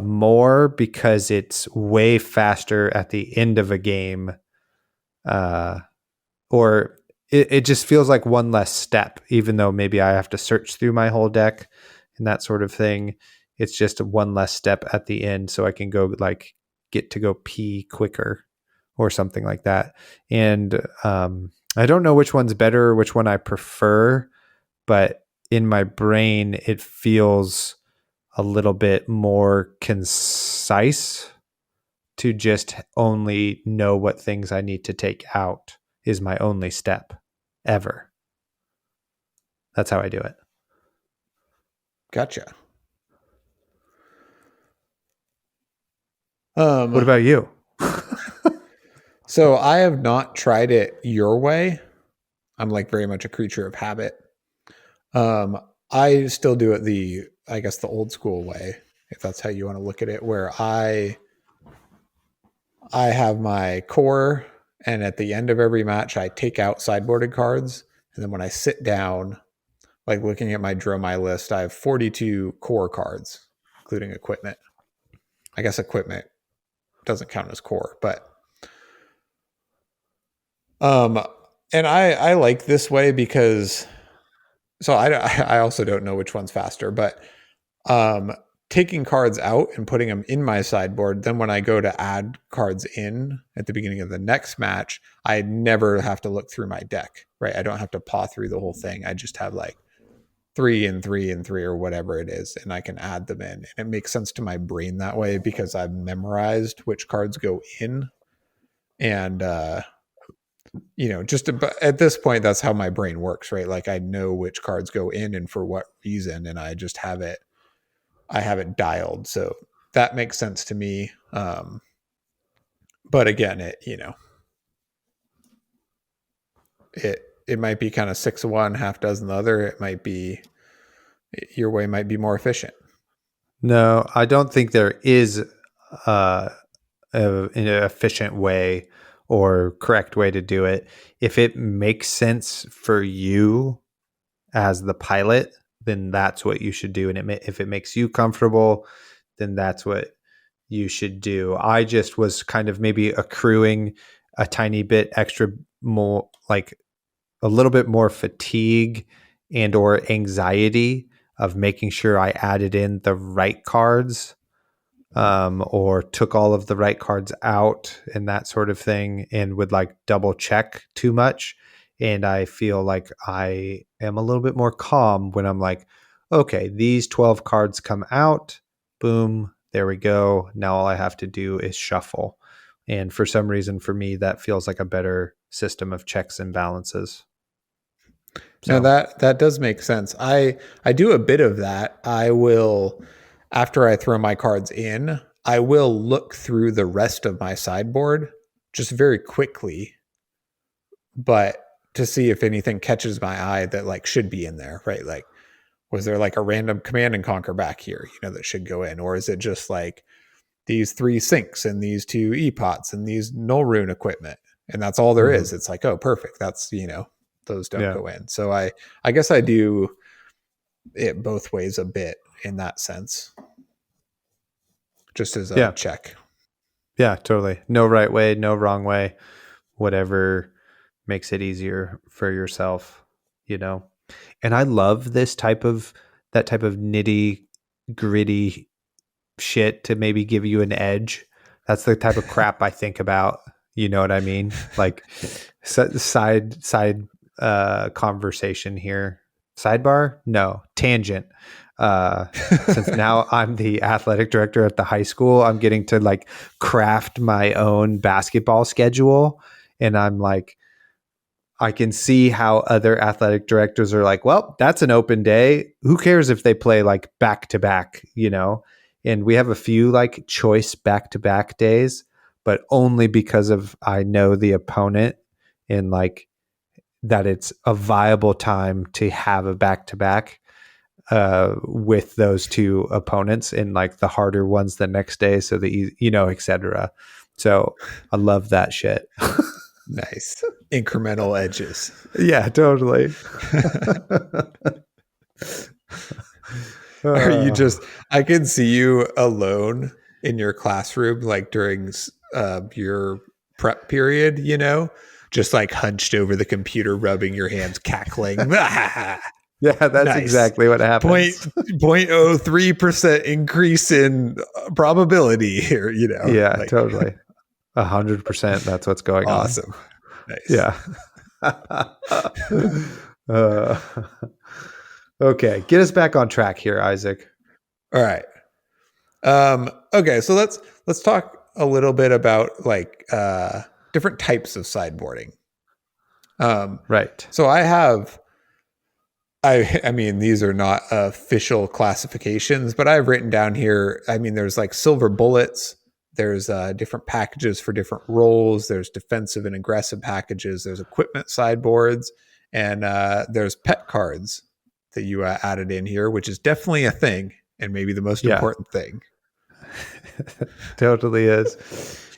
more because it's way faster at the end of a game, or it just feels like one less step, even though maybe I have to search through my whole deck and that sort of thing. It's just one less step at the end, so I can go like get to go pee quicker or something like that. And I don't know which one's better or which one I prefer, but in my brain, it feels a little bit more concise to just only know what things I need to take out is my only step ever. That's how I do it. Gotcha. What about you? So I have not tried it your way. I'm like very much a creature of habit. I still do it I guess the old school way, if that's how you want to look at it, where I have my core, and at the end of every match, I take out sideboarded cards. And then when I sit down, like looking at my Dromai list, I have 42 core cards, including equipment. I guess equipment doesn't count as core, but and I like this way because so I also don't know which one's faster, but taking cards out and putting them in my sideboard, then when I go to add cards in at the beginning of the next match, I never have to look through my deck, right? I don't have to paw through the whole thing. I just have like 3 and 3 and 3 or whatever it is, and I can add them in. And it makes sense to my brain that way because I've memorized which cards go in. And just at this point, that's how my brain works, right? Like I know which cards go in and for what reason, and I just have it dialed. So that makes sense to me. But again, it might be kind of 6 of one, half dozen the other. It might be your way might be more efficient. No, I don't think there is an efficient way or correct way to do it. If it makes sense for you as the pilot, then that's what you should do. And if it makes you comfortable, then that's what you should do. I just was kind of maybe accruing a tiny bit extra, more like a little bit more fatigue and or anxiety of making sure I added in the right cards, or took all of the right cards out and that sort of thing, and would like double check too much. And I feel like I am a little bit more calm when I'm like, okay, these 12 cards come out, boom, there we go. Now all I have to do is shuffle. And for some reason, for me, that feels like a better system of checks and balances. So now that does make sense. I do a bit of that. I will, after I throw my cards in, I will look through the rest of my sideboard just very quickly, but to see if anything catches my eye that like should be in there, right? Like, was there like a random command and conquer back here, that should go in? Or is it just like these 3 sinks and these 2 e-pots and these null rune equipment? And that's all there is. It's like, oh, perfect. That's, those don't go in. So I guess I do it both ways a bit in that sense, just as a check. Yeah, totally. No right way, no wrong way, whatever makes it easier for yourself, And I love that type of nitty gritty shit to maybe give you an edge. That's the type of crap I think about. You know what I mean? Like side conversation here. Sidebar? No. Tangent. Since now I'm the athletic director at the high school, I'm getting to like craft my own basketball schedule. And I'm like, I can see how other athletic directors are like, well, that's an open day. Who cares if they play like back to back, And we have a few like choice back to back days, but only because of I know the opponent and like that it's a viable time to have a back to back. with those two opponents in like the harder ones the next day, so the etc. So I love that shit. Nice. Incremental edges. Yeah, totally. Are you Uh, just, I can see you alone in your classroom, like during your prep period, just like hunched over the computer, rubbing your hands, cackling. yeah, that's Nice. exactly what Point happens. 0.03% increase in probability here, Yeah, like totally. 100%. That's what's going on. awesome. Nice. Yeah. uh, okay, get us back on track here, Isaac. All right. Okay, so let's talk a little bit about like different types of sideboarding. Right. So I mean, these are not official classifications, but I've written down here, I mean, there's like silver bullets, there's different packages for different roles, there's defensive and aggressive packages, there's equipment sideboards, and there's pet cards that you added in here, which is definitely a thing and maybe the most Yeah. important thing. Totally is.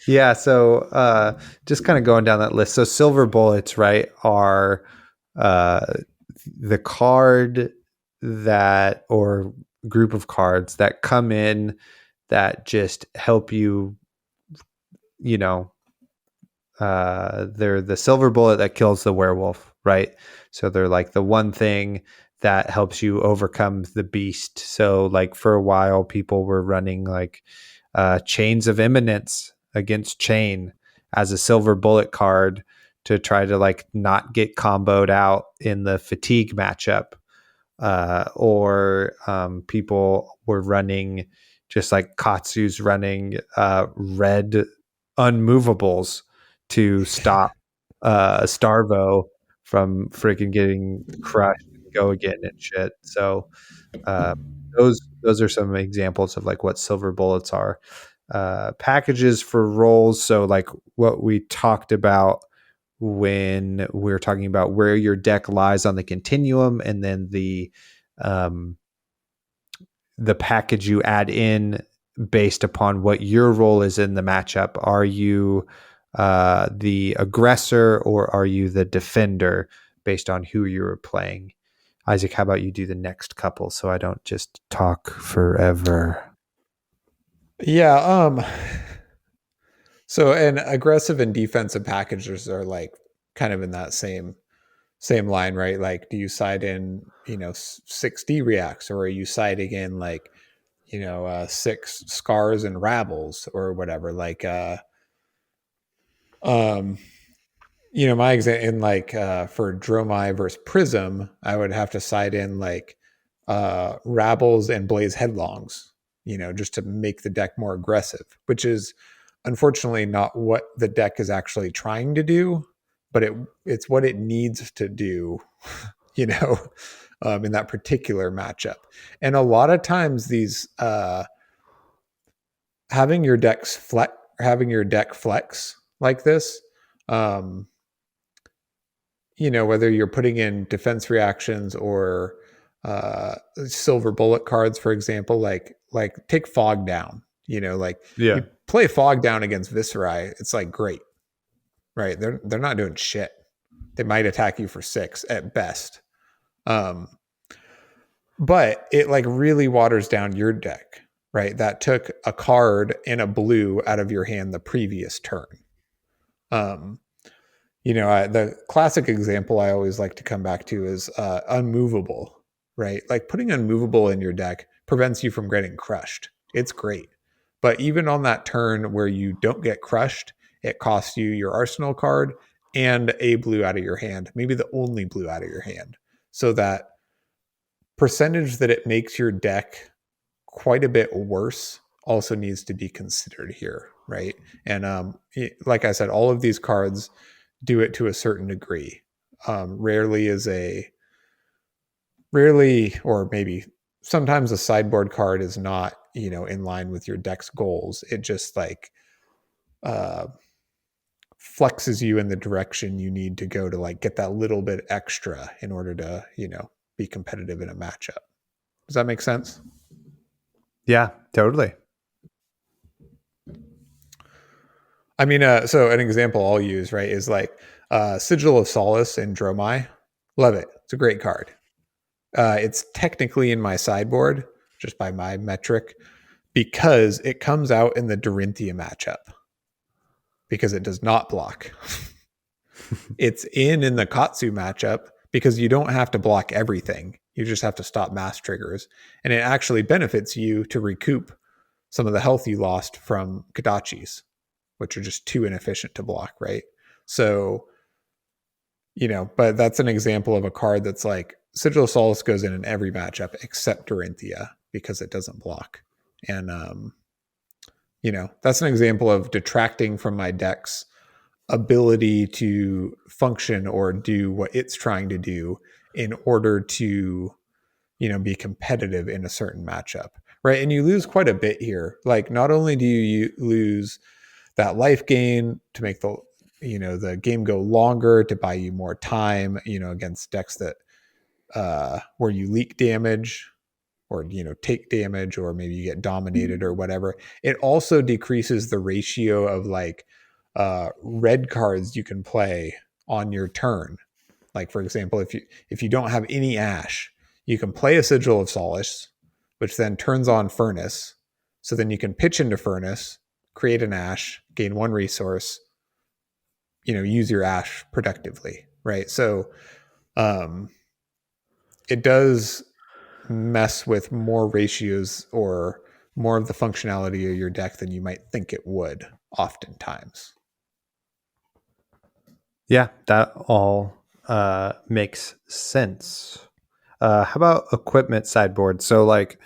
Yeah, so just kind of going down that list. So silver bullets, right, are uh, the card that or group of cards that come in that just help you, you know, they're the silver bullet that kills the werewolf, right? So they're like the one thing that helps you overcome the beast. So like for a while, people were running like Chains of Imminence against Chain as a silver bullet card to try to like not get comboed out in the fatigue matchup. Or people were running just like Katsu's running red unmovables to stop Starvo from freaking getting crushed and go again and shit. So uh, those are some examples of like what silver bullets are. Packages for rolls. So like what we talked about when we're talking about where your deck lies on the continuum, and then um, the package you add in based upon what your role is in the matchup. Are you the aggressor or are you the defender based on who you're playing? Isaac, how about you do the next couple so I don't just talk forever? Yeah, so and aggressive and defensive packages are like kind of in that same line, right? Like, do you side in, 6D reacts, or are you siding in like, six scars and rabbles or whatever? Like, um, my example in like for Dromai versus Prism, I would have to side in like rabbles and blaze headlongs, just to make the deck more aggressive, which is unfortunately not what the deck is actually trying to do, but it's what it needs to do, you know, in that particular matchup. And a lot of times these having your deck flex like this, um, whether you're putting in defense reactions or silver bullet cards, for example, like take fog down, like Yeah. you play fog down against Viscerai, it's like great, right? They're not doing shit. They might attack you for 6 at best. Um, but it like really waters down your deck, right? That took a card and a blue out of your hand the previous turn. Um, the classic example I always like to come back to is unmovable, right? Like putting unmovable in your deck prevents you from getting crushed. It's great. But even on that turn where you don't get crushed, it costs you your arsenal card and a blue out of your hand, maybe the only blue out of your hand. So that percentage that it makes your deck quite a bit worse also needs to be considered here, right? And like I said, all of these cards do it to a certain degree. Rarely, or maybe sometimes a sideboard card is not, in line with your deck's goals. It just like flexes you in the direction you need to go to like get that little bit extra in order to, be competitive in a matchup. Does that make sense? Yeah, totally. I mean, so an example I'll use, right, is like Sigil of Solace in Dromai. Love it. It's a great card. It's technically in my sideboard, just by my metric, because it comes out in the Dorinthia matchup, because it does not block. It's in the Katsu matchup because you don't have to block everything. You just have to stop mass triggers. And it actually benefits you to recoup some of the health you lost from Kodachis, which are just too inefficient to block, right? So, but that's an example of a card that's like Sigil of Solace goes in every matchup except Dorinthia because it doesn't block. And, that's an example of detracting from my deck's ability to function or do what it's trying to do in order to, be competitive in a certain matchup, right? And you lose quite a bit here. Like, not only do you lose that life gain to make the game go longer, to buy you more time, against decks that where you leak damage or take damage, or maybe you get dominated or whatever. It also decreases the ratio of like red cards you can play on your turn. Like, for example, if you don't have any ash, you can play a Sigil of Solace, which then turns on Furnace. So then you can pitch into Furnace, create an ash, gain one resource, use your ash productively, right? So it does mess with more ratios or more of the functionality of your deck than you might think it would oftentimes. Yeah, that all makes sense. How about equipment sideboard? So, like,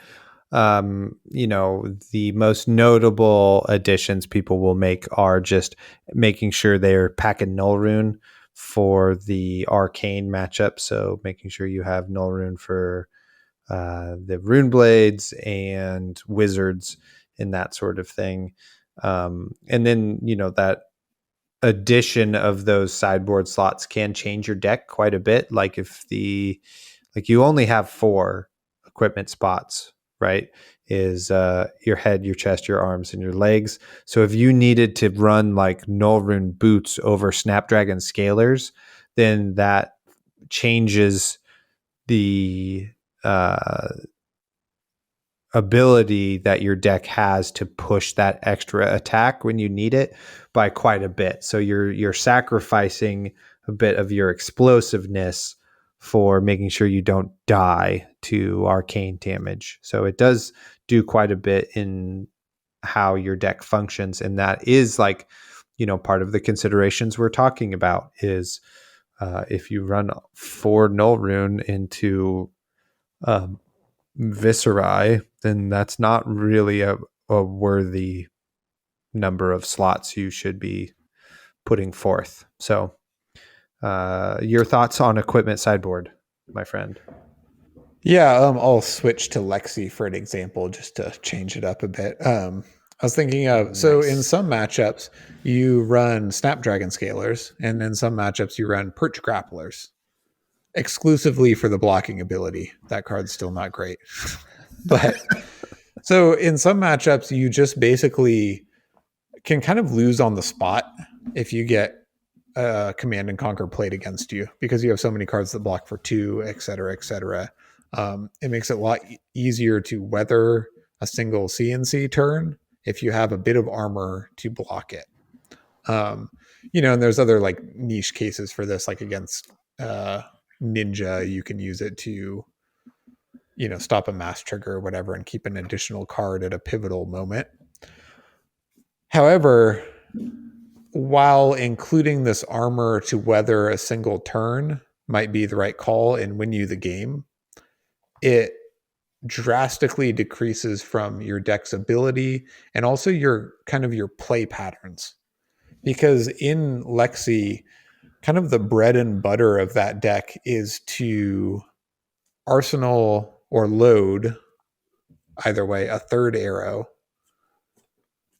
the most notable additions people will make are just making sure they're packing Null Rune for the Arcane matchup. So, making sure you have Null Rune for the Rune Blades and Wizards and that sort of thing. And then, that addition of those sideboard slots can change your deck quite a bit. Like, you only have 4 equipment spots, right? Is your head, your chest, your arms, and your legs. So if you needed to run like Null Rune boots over Snapdragon Scalers, then that changes the ability that your deck has to push that extra attack when you need it by quite a bit. So you're sacrificing a bit of your explosiveness for making sure you don't die to arcane damage. So it does do quite a bit in how your deck functions, and that is like, part of the considerations we're talking about is if you run 4 Null Rune into Viscerai, then that's not really a worthy number of slots you should be putting forth. So, your thoughts on equipment sideboard, my friend? Yeah, I'll switch to Lexi for an example just to change it up a bit. I was thinking of, so in some matchups, you run Snapdragon Scalers, and in some matchups, you run Perch Grapplers exclusively for the blocking ability. That card's still not great. But so in some matchups, you just basically can kind of lose on the spot if you get Command and Conquer played against you, because you have so many cards that block for 2, et cetera, et cetera. It makes it a lot easier to weather a single CNC turn if you have a bit of armor to block it. And there's other like niche cases for this, like against Ninja, you can use it to, stop a mass trigger or whatever and keep an additional card at a pivotal moment. However, while including this armor to weather a single turn might be the right call and win you the game, it drastically decreases from your deck's ability and also your play patterns. Because in Lexi, kind of the bread and butter of that deck is to arsenal or load, either way, a third arrow,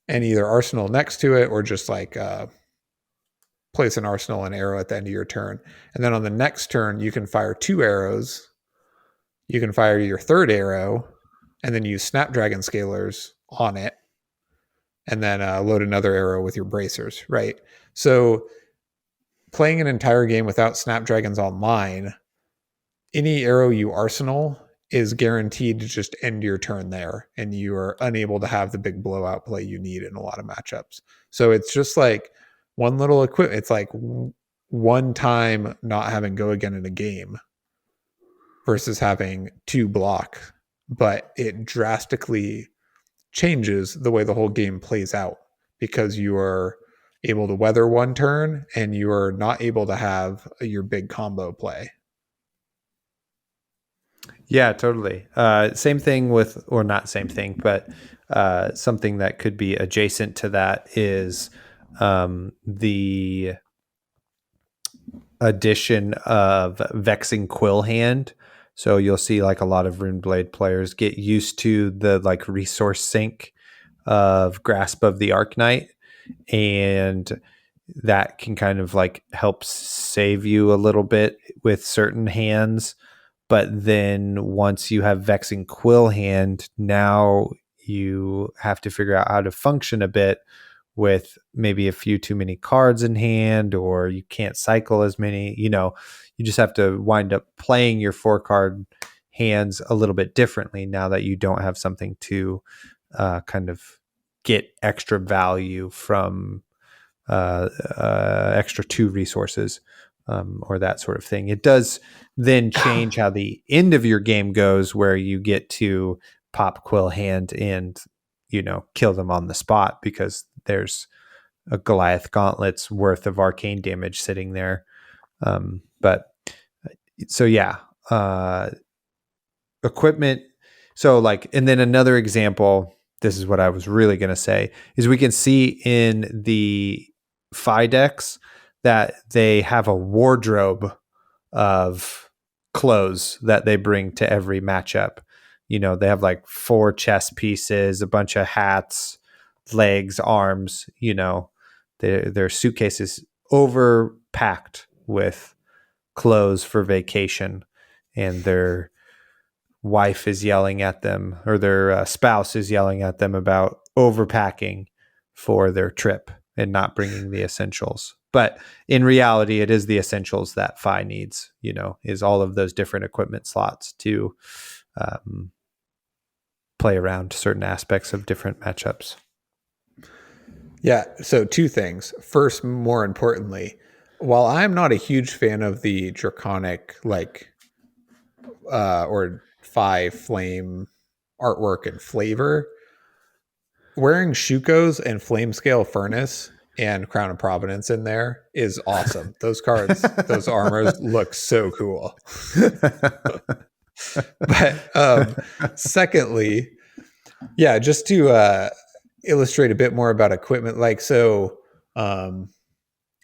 and either arsenal next to it or just like place an arsenal and arrow at the end of your turn. And then on the next turn, you can fire 2 arrows you can fire your third arrow and then use Snapdragon scalers on it, and then load another arrow with your bracers, right? So playing an entire game without Snapdragons online, any arrow you arsenal is guaranteed to just end your turn there, and you are unable to have the big blowout play you need in a lot of matchups. So it's just like one little equipment. It's like one time not having go again in a game versus having two block, but it drastically changes the way the whole game plays out because you are able to weather one turn and you are not able to have your big combo play. Yeah, totally. Same thing with, or not same thing, but something that could be adjacent to that is the addition of Vexing Quill Hand. So you'll see like a lot of Runeblade players get used to the like resource sink of Grasp of the Arknight, and that can kind of like help save you a little bit with certain hands. But then once you have Vexing Quill Hand, now you have to figure out how to function a bit with maybe a few too many cards in hand, or you can't cycle as many. You just have to wind up playing your 4-card hands a little bit differently now that you don't have something to kind of get extra value from extra 2 resources or that sort of thing. It does then change how the end of your game goes, where you get to pop Quill Hand and kill them on the spot because there's a Goliath Gauntlet's worth of arcane damage sitting there. But so yeah, equipment. So like, and then another example, this is what I was really going to say, is we can see in the Phi decks that they have a wardrobe of clothes that they bring to every matchup. They have like 4 chest pieces, a bunch of hats, legs, arms, their suitcases overpacked with clothes for vacation, and their wife is yelling at them, or their spouse is yelling at them about overpacking for their trip and not bringing the essentials. But in reality, it is the essentials that Phi needs, is all of those different equipment slots to play around certain aspects of different matchups. Yeah. So 2 things. First, more importantly, while I'm not a huge fan of the draconic, or Phi flame artwork and flavor, wearing Shuko's and Flame Scale Furnace and Crown of Providence in there is awesome. Those cards, those armors look so cool. But secondly, yeah, just to illustrate a bit more about equipment,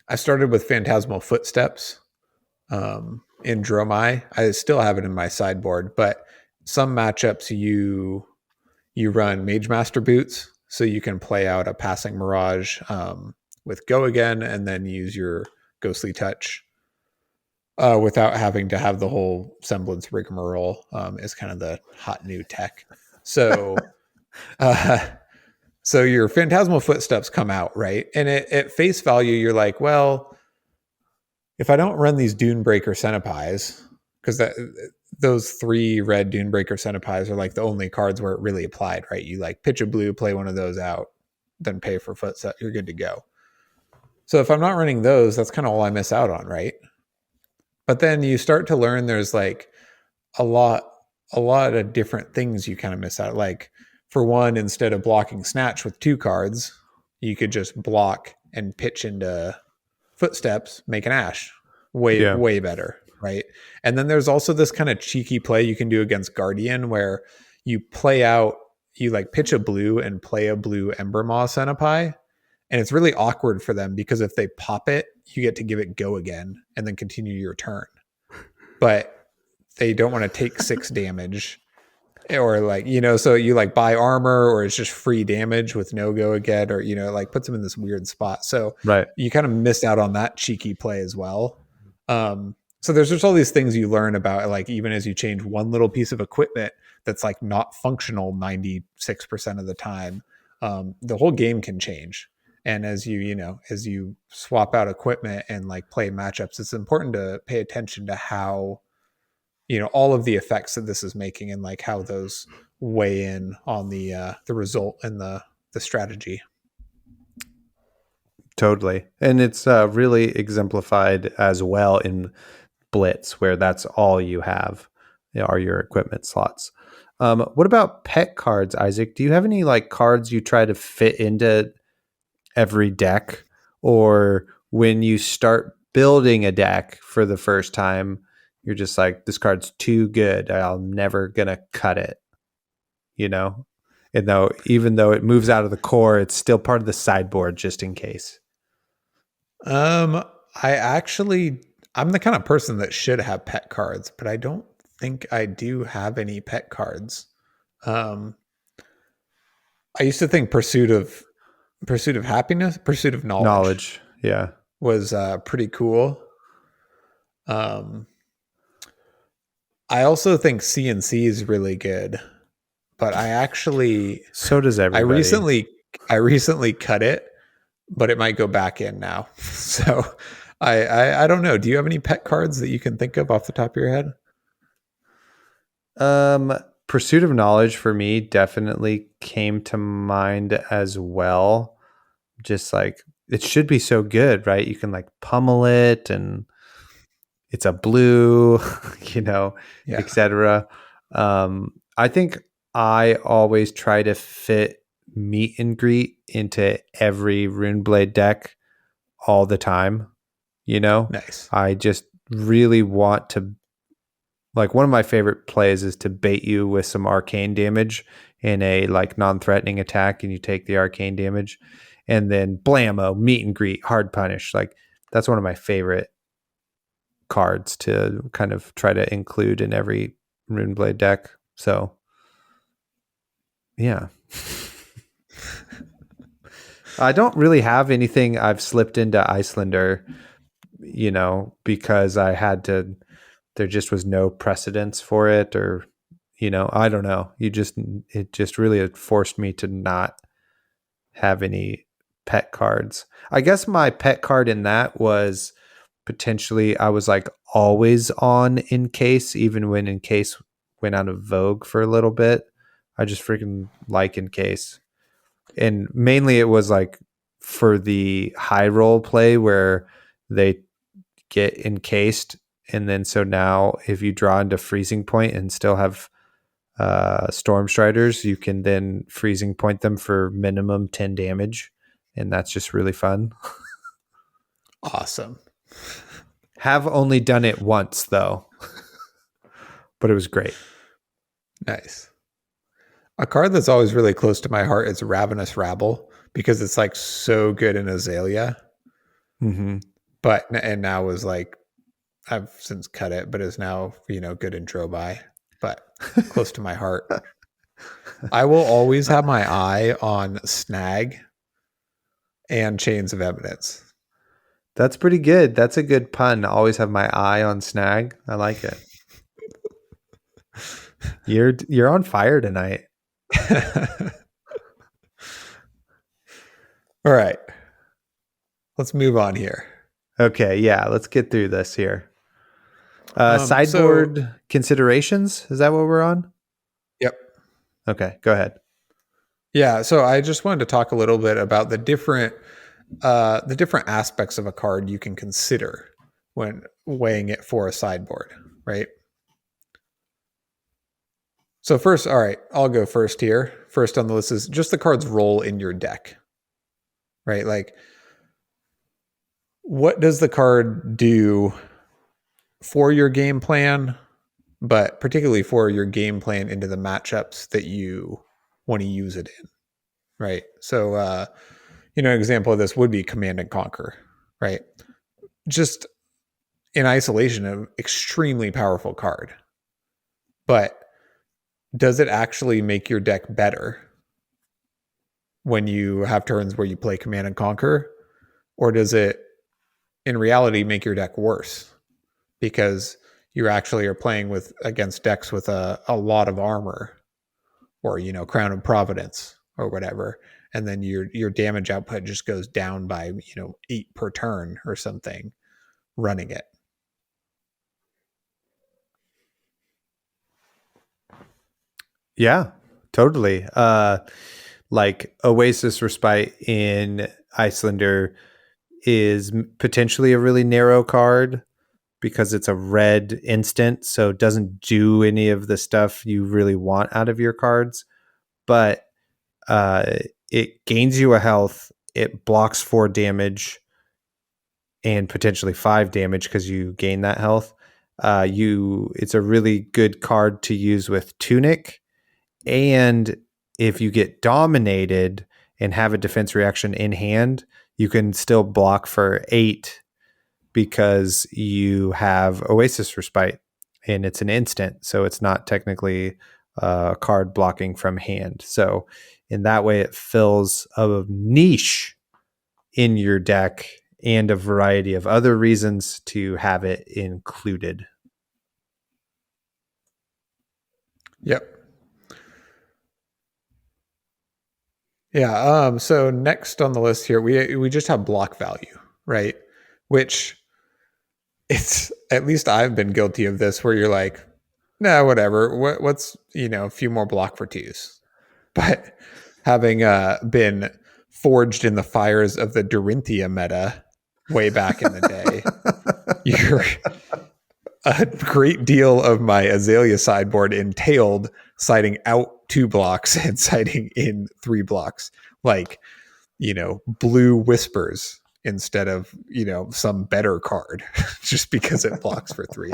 I started with Phantasmal Footsteps in Dromai. I still have it in my sideboard, but some matchups you run Mage Master boots, so you can play out a Passing Mirage with Go Again and then use your Ghostly Touch without having to have the whole semblance rigmarole is kind of the hot new tech. So so your Phantasmal Footsteps come out, right? And at face value, you're like, well, if I don't run these Dunebreaker Centipies, because those 3 red Dunebreaker Centipies are like the only cards where it really applied, right? You like pitch a blue, play one of those out, then pay for footstep, you're good to go. So if I'm not running those, that's kind of all I miss out on, right? But then you start to learn there's like a lot of different things you kind of miss out. Like for one, instead of blocking Snatch with 2 cards, you could just block and pitch into Footsteps, make an Ash. Way better, right? And then there's also this kind of cheeky play you can do against Guardian where you play out, you like pitch a blue and play a blue Embermaw Centipie. And it's really awkward for them because if they pop it, you get to give it Go Again and then continue your turn. But they don't want to take 6 damage, or so you like buy armor, or it's just free damage with no Go Again, or like puts them in this weird spot. So right, you kind of missed out on that cheeky play as well. So there's just all these things you learn about, like even as you change one little piece of equipment that's like not functional 96% of the time, the whole game can change. And as as you swap out equipment and like play matchups, it's important to pay attention to how, all of the effects that this is making and like how those weigh in on the result and the strategy. Totally. And it's really exemplified as well in Blitz, where that's all you have, are your equipment slots. What about pet cards, Isaac? Do you have any like cards you try to fit into every deck, or when you start building a deck for the first time, you're just like, this card's too good, I'm never gonna cut it, you know? And though even though it moves out of the core, it's still part of the sideboard just in case. Um, I actually, I'm the kind of person that should have pet cards, but I don't think I do have any pet cards. Um, I used to think Pursuit of Happiness, Pursuit of Knowledge Knowledge, yeah. was pretty cool. Um, I also think CNC is really good, but So does I everybody. recently cut it, but it might go back in now. So I don't know. Do you have any pet cards that you can think of off the top of your head? Pursuit of Knowledge for me definitely came to mind as well. Just like, it should be so good, right? You can like pummel it, and it's a blue, you know, Yeah, etc. I think I always try to fit meet and greet into every Runeblade deck all the time. You know, nice. I just really want to, like, one of my favorite plays is to bait you with some arcane damage in a like non-threatening attack, and you take the arcane damage, and then blammo, meet and greet, hard punish. Like, that's one of my favorite cards to kind of try to include in every Runeblade deck. So yeah. I don't really have anything I've slipped into Icelander, because I had to, there just was no precedence for it, or, I don't know. It just really forced me to not have any pet cards. I guess my pet card in that was potentially, I was like always on Encase, even when Encase went out of vogue for a little bit. I just freaking like Encase. And mainly it was like for the high roll play where they get encased. And then so now if you draw into freezing point and still have Storm Striders, you can then freezing point them for minimum 10 damage. And that's just really fun. Awesome. Have only done it once though, but it was great. Nice. A card that's always really close to my heart is Ravenous Rabble because it's like so good in Azalea. Mm-hmm. And now is like, I've since cut it, but is now, good in Drobai, but close to my heart. I will always have my eye on Snag and Chains of Evidence. That's pretty good. That's a good pun. Always have my eye on Snag. I like it. You're on fire tonight. All right. Let's move on here. Okay, yeah, let's get through this here. Sideboard considerations, is that what we're on? Yep. Okay, go ahead. Yeah, so I just wanted to talk a little bit about the different aspects of a card you can consider when weighing it for a sideboard, right? So first, all right, I'll go first here. First on the list is just the card's role in your deck, right? Like, what does the card do for your game plan, but particularly for your game plan into the matchups that you want to use it in, right? So, an example of this would be Command and Conquer, right? Just in isolation, an extremely powerful card. But does it actually make your deck better when you have turns where you play Command and Conquer? Or does it, in reality, make your deck worse? because you actually are playing with against decks with a lot of armor, or Crown of Providence or whatever, and then your damage output just goes down by 8 per turn or something running it. Yeah, totally. Like Oasis Respite in Icelander is potentially a really narrow card because it's a red instant, so it doesn't do any of the stuff you really want out of your cards. But it gains you a health, it blocks 4 damage and potentially 5 damage because you gain that health. It's a really good card to use with Tunic, and if you get dominated and have a defense reaction in hand, you can still block for 8 because you have Oasis Respite and it's an instant. So it's not technically a card blocking from hand. So in that way, it fills a niche in your deck and a variety of other reasons to have it included. Yep. Yeah. So next on the list here, we just have block value, right? Which, it's, at least I've been guilty of this, where you're like, nah, whatever. What's a few more block for 2s, but having been forged in the fires of the Dorinthia meta way back in the day, you're a great deal of my Azalea sideboard entailed siding out 2 blocks and siding in 3 blocks, like blue whispers instead of some better card, just because it blocks for 3.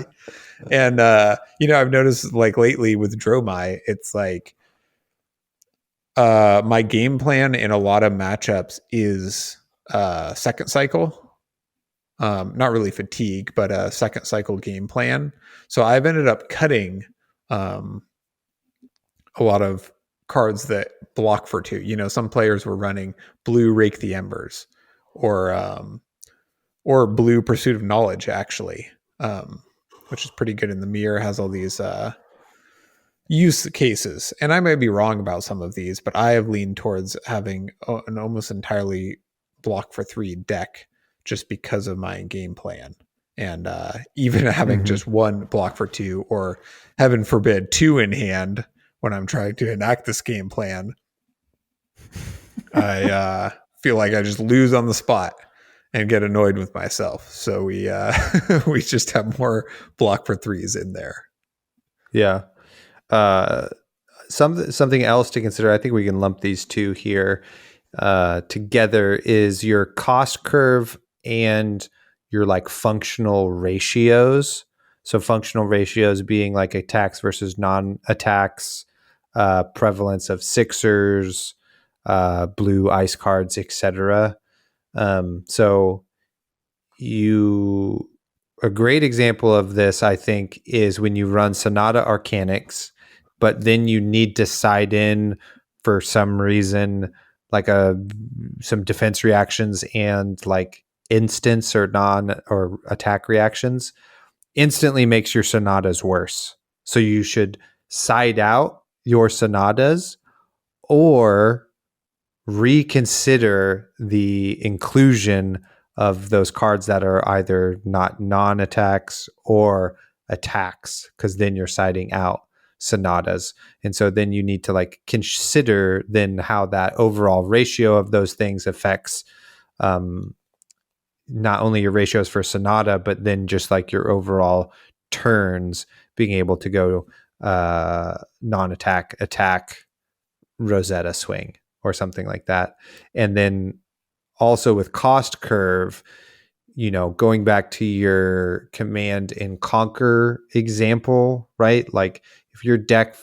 And I've noticed, like, lately with Dromai, it's like my game plan in a lot of matchups is second cycle. Not really fatigue, but a second cycle game plan. So I've ended up cutting a lot of cards that block for 2. Some players were running blue Rake the Embers, or blue Pursuit of Knowledge, actually, which is pretty good. In the mirror, has all these use cases, and I may be wrong about some of these, but I have leaned towards having an almost entirely block for 3 deck, just because of my game plan. And even having just 1 block for 2, or heaven forbid 2 in hand when I'm trying to enact this game plan, I feel like I just lose on the spot and get annoyed with myself. So we we just have more block for 3s in there. Yeah. Something else to consider, I think we can lump these two here together, is your cost curve and your like functional ratios. So functional ratios being like attacks versus non-attacks, prevalence of sixers, blue ice cards, etc. So a great example of this, I think, is when you run Sonata Arcanics, but then you need to side in for some reason, like some defense reactions and like instance or non or attack reactions, instantly makes your Sonatas worse. So you should side out your Sonatas or reconsider the inclusion of those cards that are either not non-attacks or attacks, because then you're siding out Sonatas. And so then you need to like consider then how that overall ratio of those things affects not only your ratios for Sonata, but then just like your overall turns, being able to go non-attack, attack, Rosetta swing or something like that. And then also with cost curve, going back to your Command and Conquer example, right? Like if your deck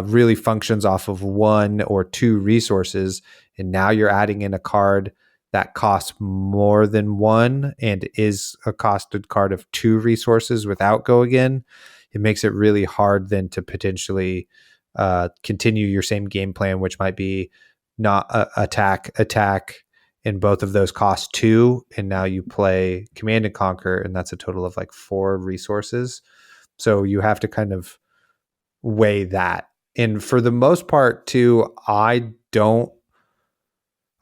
really functions off of 1 or 2 resources, and now you're adding in a card that costs more than 1 and is a costed card of 2 resources without Go Again, it makes it really hard then to potentially continue your same game plan, which might be not attack, and both of those cost 2, and now you play Command and Conquer, and that's a total of like 4 resources. So you have to kind of weigh that. And for the most part too, I don't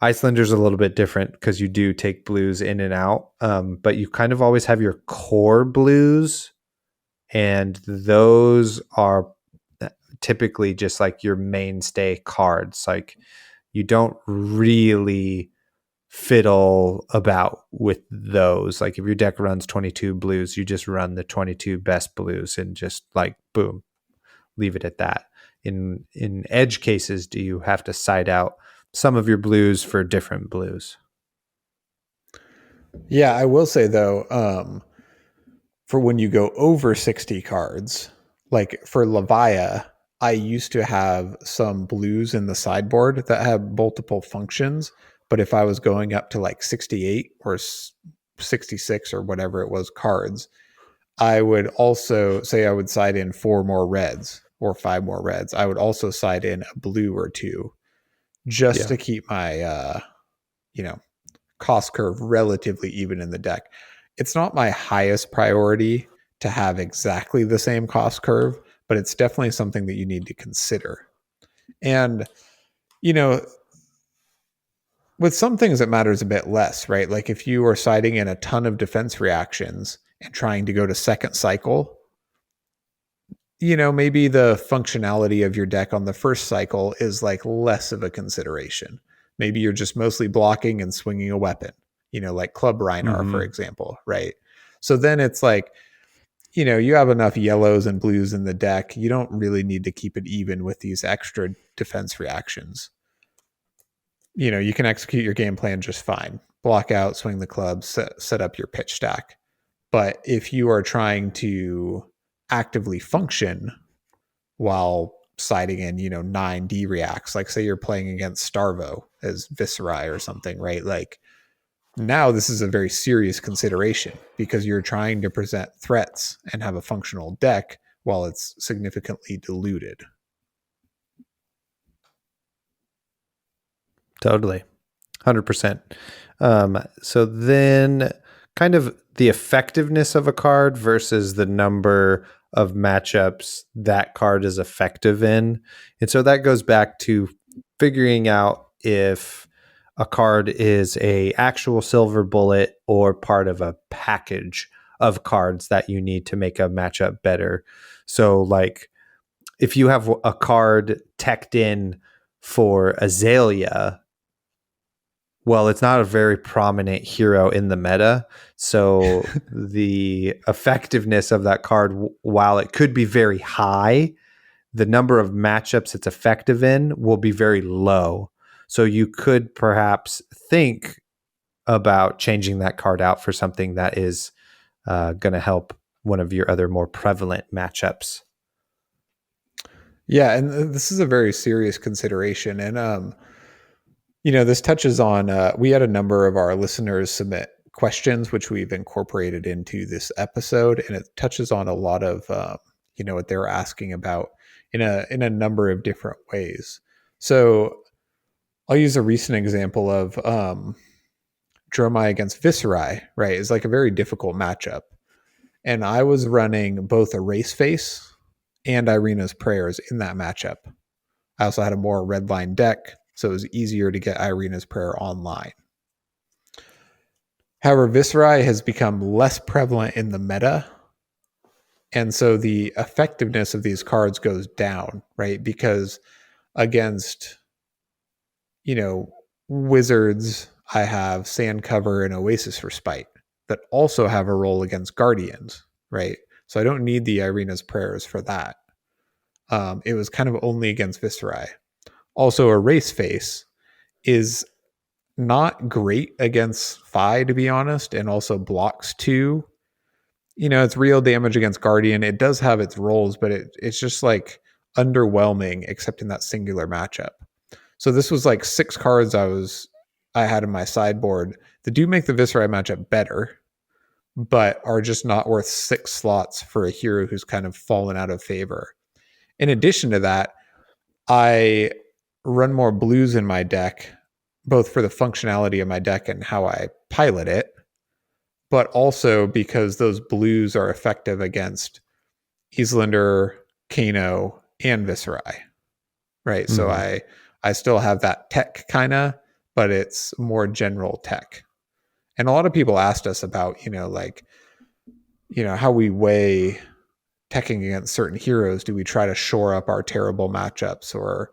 Icelander's a little bit different because you do take blues in and out, but you kind of always have your core blues, and those are typically just like your mainstay cards. Like you don't really fiddle about with those. Like if your deck runs 22 blues, you just run the 22 best blues and just like boom, leave it at that. In edge cases, do you have to side out some of your blues for different blues? Yeah, I will say though, for when you go over 60 cards, like for Levia, I used to have some blues in the sideboard that have multiple functions. But if I was going up to like 68 or 66 or whatever it was cards, I would also say I would side in 4 more reds or 5 more reds. I would also side in a blue or 2 just Yeah. to keep my, you know, cost curve relatively even in the deck. It's not my highest priority to have exactly the same cost curve, but it's definitely something that you need to consider. And, you know, with some things it matters a bit less, right? Like if you are siding in a ton of defense reactions and trying to go to second cycle, you know, maybe the functionality of your deck on the first cycle is like less of a consideration. Maybe you're just mostly blocking and swinging a weapon, you know, like Club Reinar, for Mm-hmm. example, right? So then it's like, you know, you have enough yellows and blues in the deck. You don't really need to keep it even with these extra defense reactions. You know, you can execute your game plan just fine. Block out, swing the club, set up your pitch stack. But if you are trying to actively function while siding in, you know, 9D reacts, like say you're playing against Starvo as Viserai or something, right? Like now this is a very serious consideration because you're trying to present threats and have a functional deck while it's significantly diluted. Totally. 100%. So then kind of the effectiveness of a card versus the number of matchups that card is effective in. And so that goes back to figuring out if a card is a actual silver bullet or part of a package of cards that you need to make a matchup better. So like if you have a card teched in for Azalea, well, it's not a very prominent hero in the meta. So the effectiveness of that card, while it could be very high, the number of matchups it's effective in will be very low. So you could perhaps think about changing that card out for something that is going to help one of your other more prevalent matchups. Yeah, and this is a very serious consideration. And you know, this touches on we had a number of our listeners submit questions which we've incorporated into this episode, and it touches on a lot of you know, what they're asking about in a number of different ways. So I'll use a recent example of Dromai against Viserai, right? Is like a very difficult matchup. And I was running both a Race Face and Irina's Prayers in that matchup. I also had a more red line deck, so it was easier to get Irina's Prayer online. However, Viserai has become less prevalent in the meta, and so the effectiveness of these cards goes down, right? Because against, you know, wizards, I have Sand Cover and Oasis Respite that also have a role against Guardians, right? So I don't need the Irina's Prayers for that. It was kind of only against Viserai. Also, a Race Face is not great against Phi, to be honest, and also blocks 2. You know, it's real damage against Guardian. It does have its roles, but it's just like underwhelming, except in that singular matchup. So this was like 6 cards I had in my sideboard that do make the Viserai matchup better, but are just not worth 6 slots for a hero who's kind of fallen out of favor. In addition to that, I run more blues in my deck, both for the functionality of my deck and how I pilot it, but also because those blues are effective against Islander, Kano, and Viserai, right? So Mm-hmm. I still have that tech kind of, but it's more general tech. And a lot of people asked us about, how we weigh teching against certain heroes. Do we try to shore up our terrible matchups, or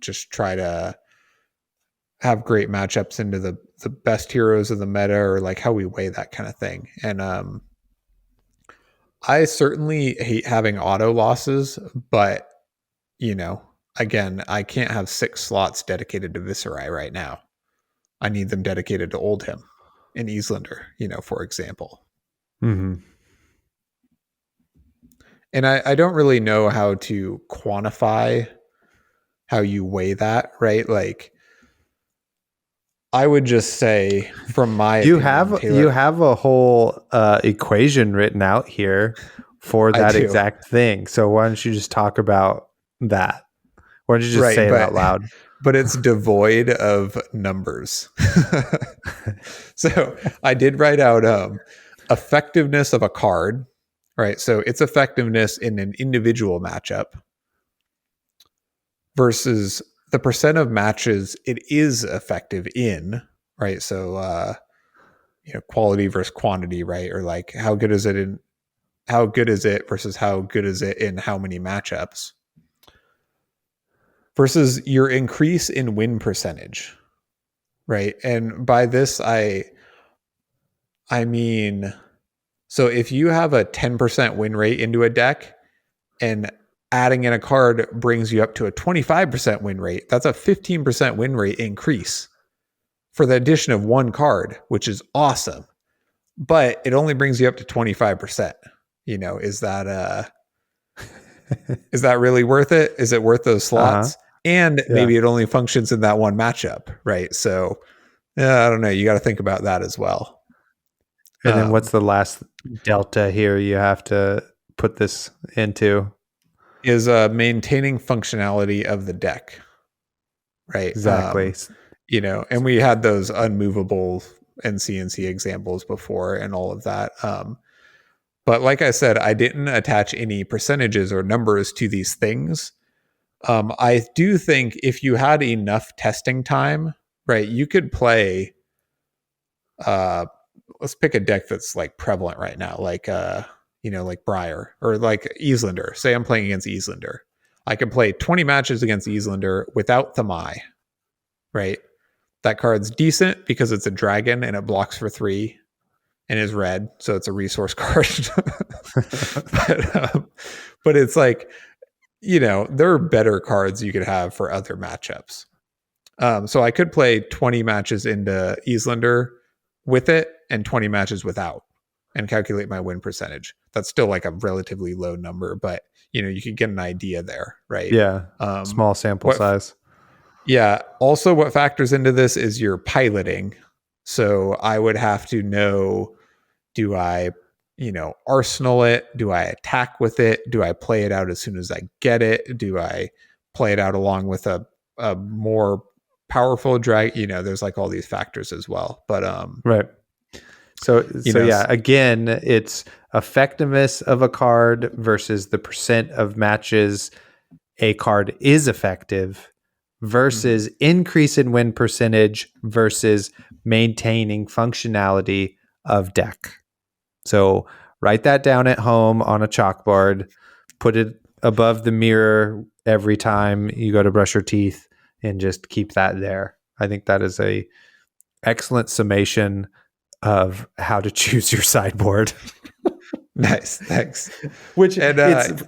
just try to have great matchups into the best heroes of the meta, or like how we weigh that kind of thing? And I certainly hate having auto losses, but you know, again, I can't have 6 slots dedicated to Viserai right now. I need them dedicated to Oldhim and Islander, for example. Mm-hmm. And I don't really know how to quantify how you weigh that, right? Like, I would just say, from my opinion, You Taylor, have a whole equation written out here for I that do. exact thing. So why don't you just talk about that? Why don't you just Right, say it out loud? but it's devoid of numbers. So I did write out effectiveness of a card, right? So its effectiveness in an individual matchup versus the percent of matches it is effective in, right? So quality versus quantity, right? Or like how good is it versus how good is it in how many matchups, versus your increase in win percentage, right? And by this I mean, so if you have a 10% win rate into a deck and adding in a card brings you up to a 25% win rate, that's a 15% win rate increase for the addition of one card, which is awesome. But it only brings you up to 25%. Is that really worth it? Is it worth those Uh-huh. slots? And Yeah. maybe it only functions in that one matchup, right? So I don't know. You got to think about that as well. And then what's Um, the last delta here you have to put this into? is maintaining functionality of the deck, right? Exactly. And we had those unmovable and CNC examples before and all of that. But like I said, I didn't attach any percentages or numbers to these things. I do think if you had enough testing time, right, you could play. Let's pick a deck that's like prevalent right now, like Briar or like Islander. Say I'm playing against Islander. I can play 20 matches against Islander without Thamai, right? That card's decent because it's a dragon and it blocks for 3 and is red, so it's a resource card. but it's like, there are better cards you could have for other matchups. So I could play 20 matches into Islander with it and 20 matches without and calculate my win percentage. That's still like a relatively low number, but you can get an idea there, right? Yeah. Um, Small sample what size. Yeah. Also, what factors into this is your piloting. So I would have to know, do I, arsenal it? Do I attack with it? Do I play it out as soon as I get it? Do I play it out along with a more powerful drag? There's like all these factors as well. But, Right. So you so know, yeah, again, it's effectiveness of a card versus the percent of matches a card is effective versus increase in win percentage versus maintaining functionality of deck. So write that down at home on a chalkboard, put it above the mirror every time you go to brush your teeth, and just keep that there. I think that is a excellent summation of how to choose your sideboard. nice. Thanks. Which And,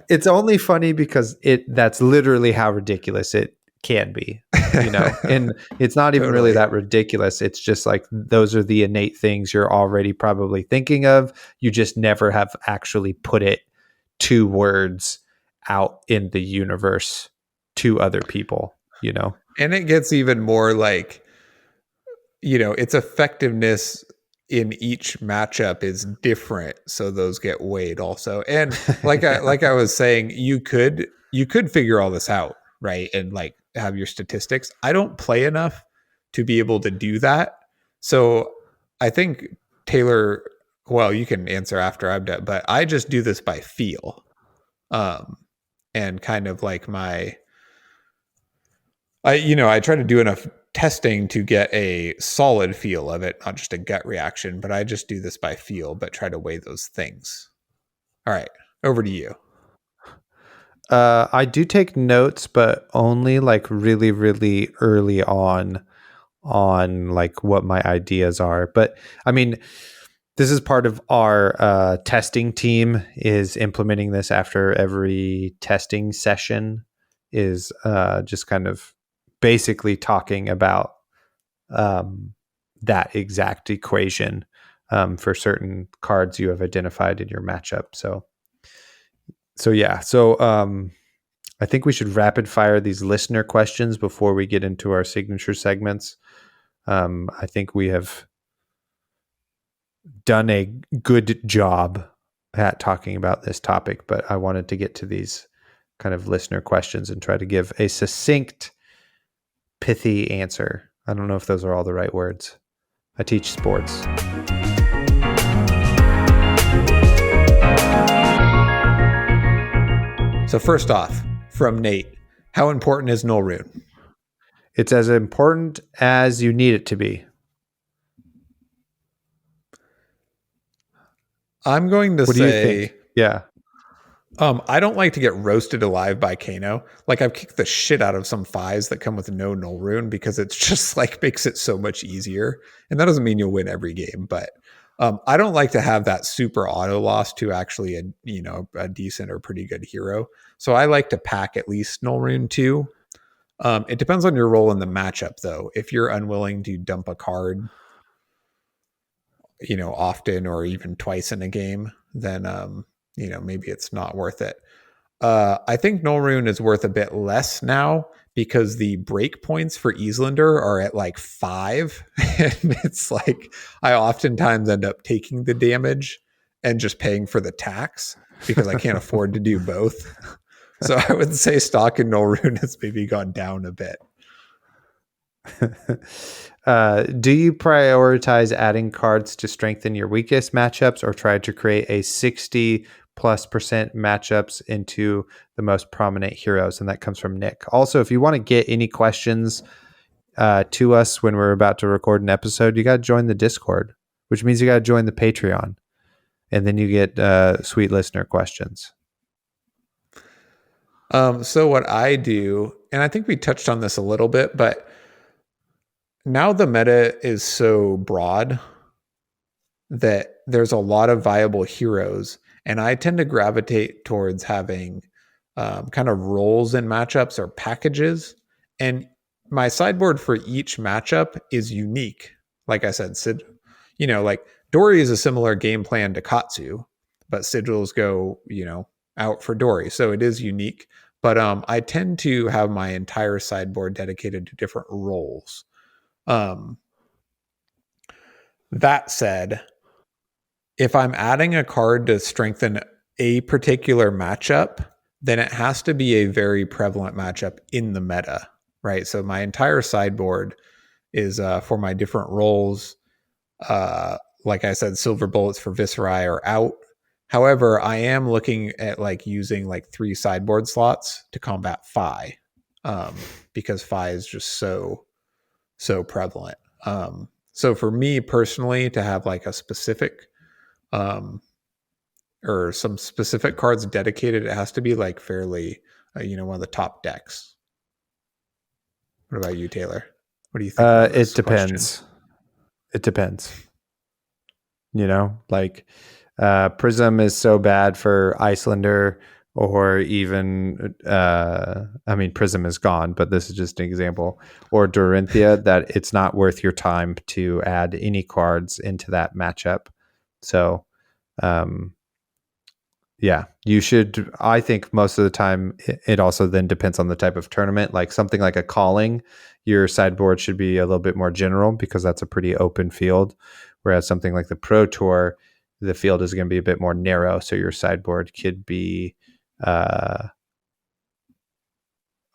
it's only funny because that's literally how ridiculous it can be, and it's not even really totally. that ridiculous. It's just like those are the innate things you're already probably thinking of. You just never have actually put it to words out in the universe to other people, And it gets even more like, its effectiveness in each matchup is different, so those get weighed also. And like I was saying, you could figure all this out, right? And like have your statistics. I don't play enough to be able to do that. So I think Taylor, well, you can answer after I'm done, but I just do this by feel. And kind of like I try to do enough testing to get a solid feel of it, not just a gut reaction, but I just do this by feel, but try to weigh those things. All right, over to you. I do take notes, but only like really, really early on like what my ideas are. But I mean, this is part of our testing team is implementing this after every testing session is just kind of basically talking about that exact equation for certain cards you have identified in your matchup. So yeah. So I think we should rapid fire these listener questions before we get into our signature segments. I think we have done a good job at talking about this topic, but I wanted to get to these kind of listener questions and try to give a succinct, pithy answer. I don't know if those are all the right words. I teach sports. So first off, from Nate, how important is null rune? It's as important as you need it to be. I'm going to What do you think? Yeah. I don't like to get roasted alive by Kano. Like I've kicked the shit out of some fives that come with no null rune because it's just like makes it so much easier. And that doesn't mean you'll win every game, but I don't like to have that super auto loss to actually a decent or pretty good hero. So I like to pack at least null rune 2. It depends on your role in the matchup though. If you're unwilling to dump a card, often or even twice in a game, then maybe it's not worth it. I think null rune is worth a bit less now because the break points for Islander are at like 5. And it's like I oftentimes end up taking the damage and just paying for the tax because I can't afford to do both. So I would say stock in null rune has maybe gone down a bit. Do you prioritize adding cards to strengthen your weakest matchups or try to create a 60+% matchups into the most prominent heroes? And that comes from Nick. Also, if you want to get any questions to us when we're about to record an episode, you got to join the Discord, which means you got to join the Patreon. And then you get sweet listener questions. So what I do, and I think we touched on this a little bit, but now the meta is so broad that there's a lot of viable heroes, and I tend to gravitate towards having kind of roles in matchups or packages. And my sideboard for each matchup is unique. Like I said, like Dory is a similar game plan to Katsu, but sigils go, out for Dory. So it is unique. But I tend to have my entire sideboard dedicated to different roles. That said, if I'm adding a card to strengthen a particular matchup, then it has to be a very prevalent matchup in the meta, right? So my entire sideboard is for my different roles. Like I said, silver bullets for Viscerai are out. However, I am looking at like using like 3 sideboard slots to combat Phi, because Phi is just so prevalent. So for me personally, to have like a specific or some specific cards dedicated, it has to be like fairly, one of the top decks. What about you, Taylor? What do you think? It depends. It depends. Like Prism is so bad for Icelander, or even, Prism is gone, but this is just an example, or Dorinthia, that it's not worth your time to add any cards into that matchup. So, yeah, you should. I think most of the time it also then depends on the type of tournament. Like something like a calling, your sideboard should be a little bit more general because that's a pretty open field. Whereas something like the Pro Tour, the field is going to be a bit more narrow. So your sideboard could be a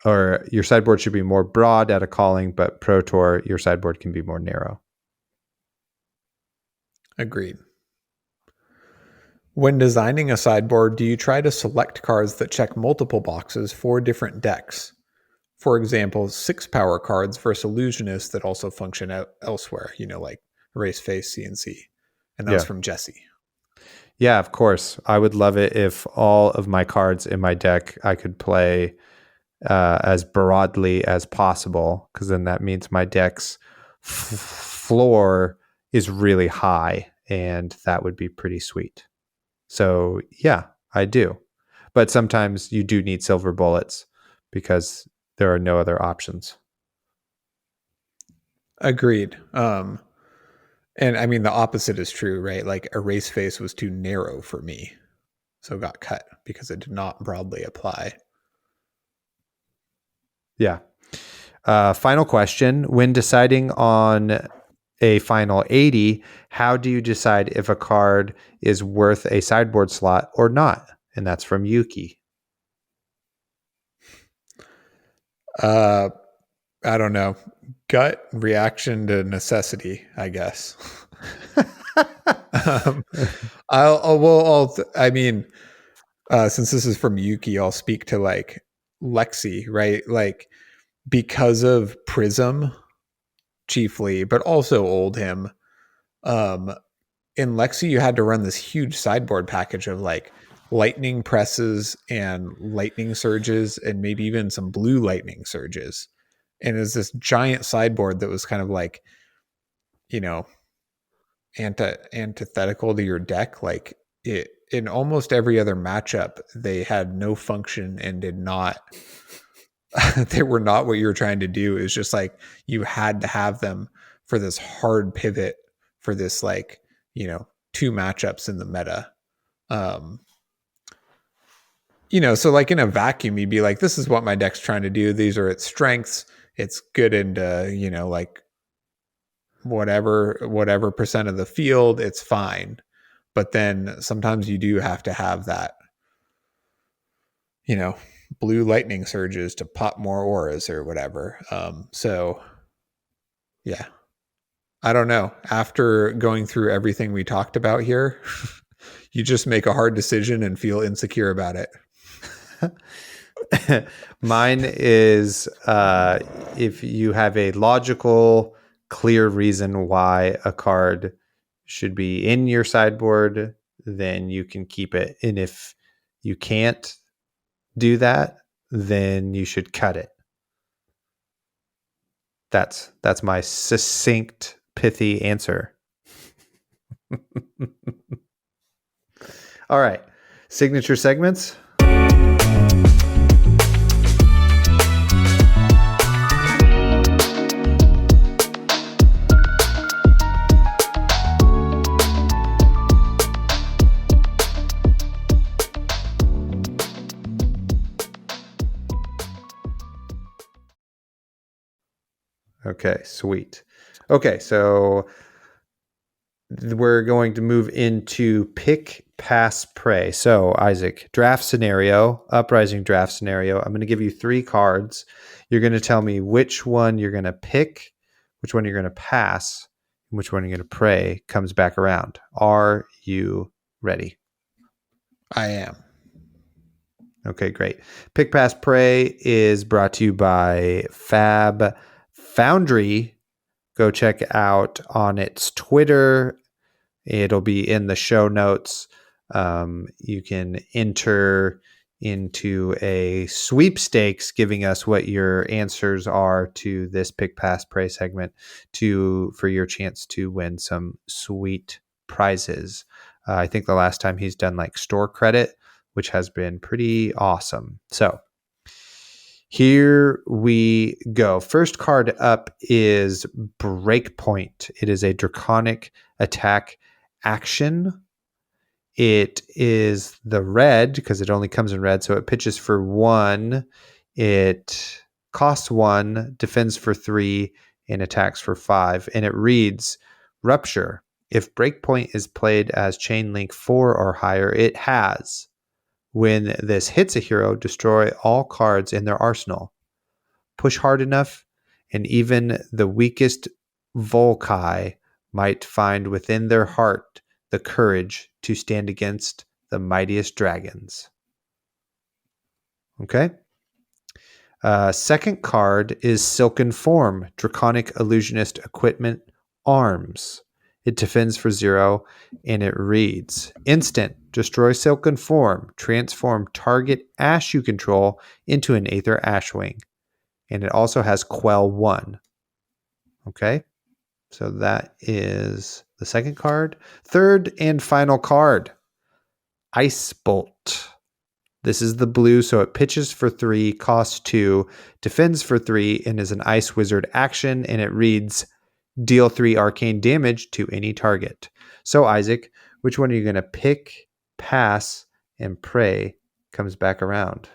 or your sideboard should be more broad at a calling, but Pro Tour, your sideboard can be more narrow. Agreed. When designing a sideboard, do you try to select cards that check multiple boxes for different decks? For example, 6 power cards versus illusionists that also function out elsewhere, like Erase Face, CNC. And that was from Jesse. Yeah, of course. I would love it if all of my cards in my deck I could play as broadly as possible, because then that means my deck's floor is really high, and that would be pretty sweet. So yeah, I do. But sometimes you do need silver bullets because there are no other options. Agreed. And I mean, the opposite is true, right? Like Erase Face was too narrow for me, so it got cut because it did not broadly apply. Yeah. Final question. When deciding on a final 80, how do you decide if a card is worth a sideboard slot or not? And that's from Yuki. I don't know. Gut reaction to necessity, I guess. Since this is from Yuki, I'll speak to like Lexi, right? Like because of Prism chiefly, but also Oldhim. In Lexi, you had to run this huge sideboard package of like lightning presses and lightning surges and maybe even some blue lightning surges. And it's this giant sideboard that was kind of like, antithetical to your deck. Like it in almost every other matchup, they had no function and did not they were not what you were trying to do. It was just like you had to have them for this hard pivot for this like, 2 matchups in the meta. So like in a vacuum, you'd be like, this is what my deck's trying to do. These are its strengths. It's good into, like whatever percent of the field, it's fine. But then sometimes you do have to have that, blue lightning surges to pop more auras or whatever. So yeah, I don't know. After going through everything we talked about here, you just make a hard decision and feel insecure about it. Mine is if you have a logical, clear reason why a card should be in your sideboard, then you can keep it. And if you can't do that, then you should cut it. That's my succinct, pithy answer. All right. Signature segments. Okay, sweet. Okay, so we're going to move into pick, pass, pray. So, Isaac, draft scenario, uprising draft scenario. I'm going to give you 3 cards. You're going to tell me which one you're going to pick, which one you're going to pass, and which one you're going to pray comes back around. Are you ready? I am. Okay, great. Pick, pass, pray is brought to you by Fab Foundry. Go check out on its Twitter. It'll be in the show notes. You can enter into a sweepstakes, giving us what your answers are to this pick, pass, pray segment for your chance to win some sweet prizes. I think the last time he's done like store credit, which has been pretty awesome. So here we go. First card up is Breakpoint. It is a draconic attack action. It is the red because it only comes in red. So it pitches for 1. It costs 1, defends for 3, and attacks for 5. And it reads Rupture. If Breakpoint is played as Chain Link 4 or higher, it has. When this hits a hero, destroy all cards in their arsenal. push hard enough, and even the weakest Volkai might find within their heart the courage to stand against the mightiest dragons. Okay? Second card is Silken Form, Draconic Illusionist Equipment Arms. It defends for 0, and it reads, instant, destroy Silken Form, transform target Ash you control into an Aether Ashwing. And it also has Quell 1. Okay? So that is the second card. Third and final card, Ice Bolt. This is the blue, so it pitches for 3, costs 2, defends for 3, and is an Ice Wizard action, and it reads, deal 3 arcane damage to any target. So, Isaac, which one are you going to pick, pass, and pray comes back around?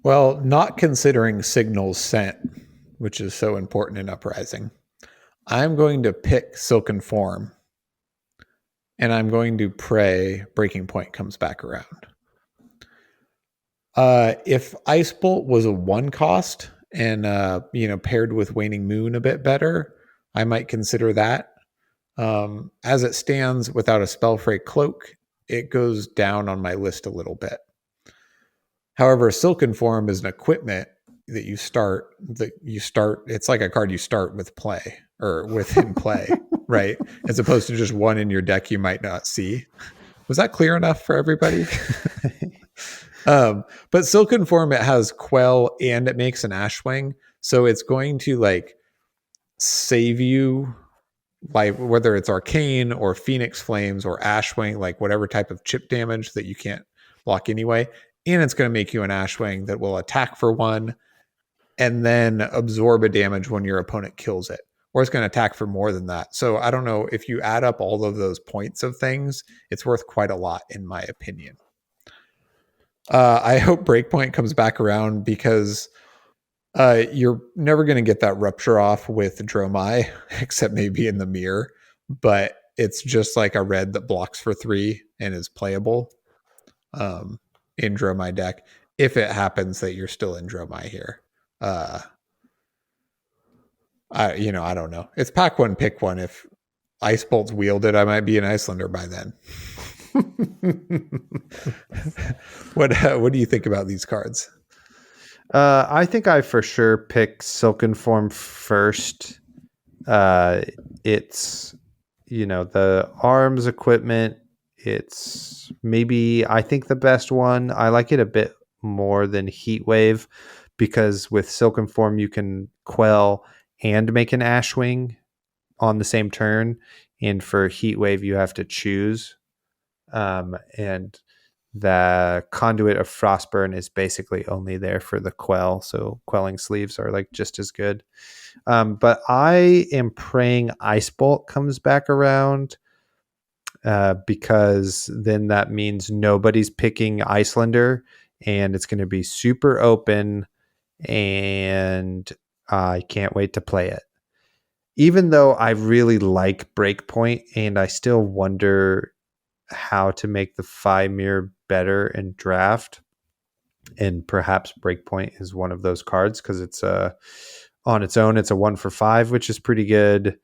Well, not considering signals sent, which is so important in Uprising, I'm going to pick Silken Form. And I'm going to pray Breaking Point comes back around. If Ice Bolt was a 1 cost and paired with Waning Moon a bit better, I might consider that. As it stands, without a Spellfray Cloak, it goes down on my list a little bit. However, Silken Form is an equipment that you start. It's like a card you start with play or within play. Right? As opposed to just one in your deck you might not see. Was that clear enough for everybody? But Silken Form, it has Quell and it makes an Ashwing. So it's going to save you, whether it's Arcane or Phoenix Flames or Ashwing, whatever type of chip damage that you can't block anyway. And it's going to make you an Ashwing that will attack for 1 and then absorb a damage when your opponent kills it. Or it's going to attack for more than that. So I don't know, if you add up all of those points of things, it's worth quite a lot, in my opinion. I hope Breakpoint comes back around because you're never going to get that Rupture off with Dromai, except maybe in the mirror. But it's just like a red that blocks for 3 and is playable in Dromai deck, if it happens that you're still in Dromai here. I don't know. It's pack 1, pick 1. If Ice Bolt's wielded, I might be an Icelander by then. What do you think about these cards? I think I for sure pick Silken Form first. It's, the arms equipment. It's maybe, I think, the best one. I like it a bit more than Heatwave because with Silken Form, you can Quell and make an Ashwing on the same turn. And for Heatwave, you have to choose. And the Conduit of Frostburn is basically only there for the Quell. So Quelling Sleeves are just as good. But I am praying Ice Bolt comes back around because then that means nobody's picking Icelander and it's going to be super open and I can't wait to play it. Even though I really like Breakpoint and I still wonder how to make the Fimir better in draft. And perhaps Breakpoint is one of those cards because it's on its own, it's a 1 for 5, which is pretty good.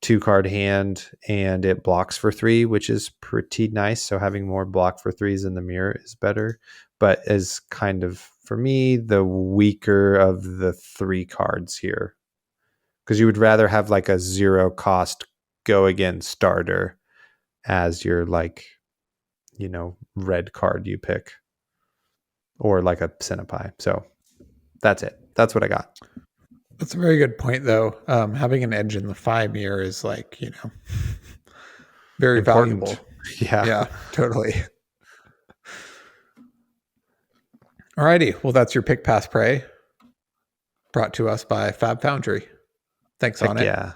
2-card hand, and it blocks for 3, which is pretty nice. So having more block for 3s in the mirror is better. But as kind of, for me, the weaker of the 3 cards here. Because you would rather have a 0 cost go again starter as your red card you pick. Or a Centipie. So that's it. That's what I got. That's a very good point, though. Having an edge in the 5 mirror is very important. Valuable. Yeah, totally. Alrighty. Well, that's your pick, pass, pray. Brought to us by Fab Foundry. Thanks on it. Yeah.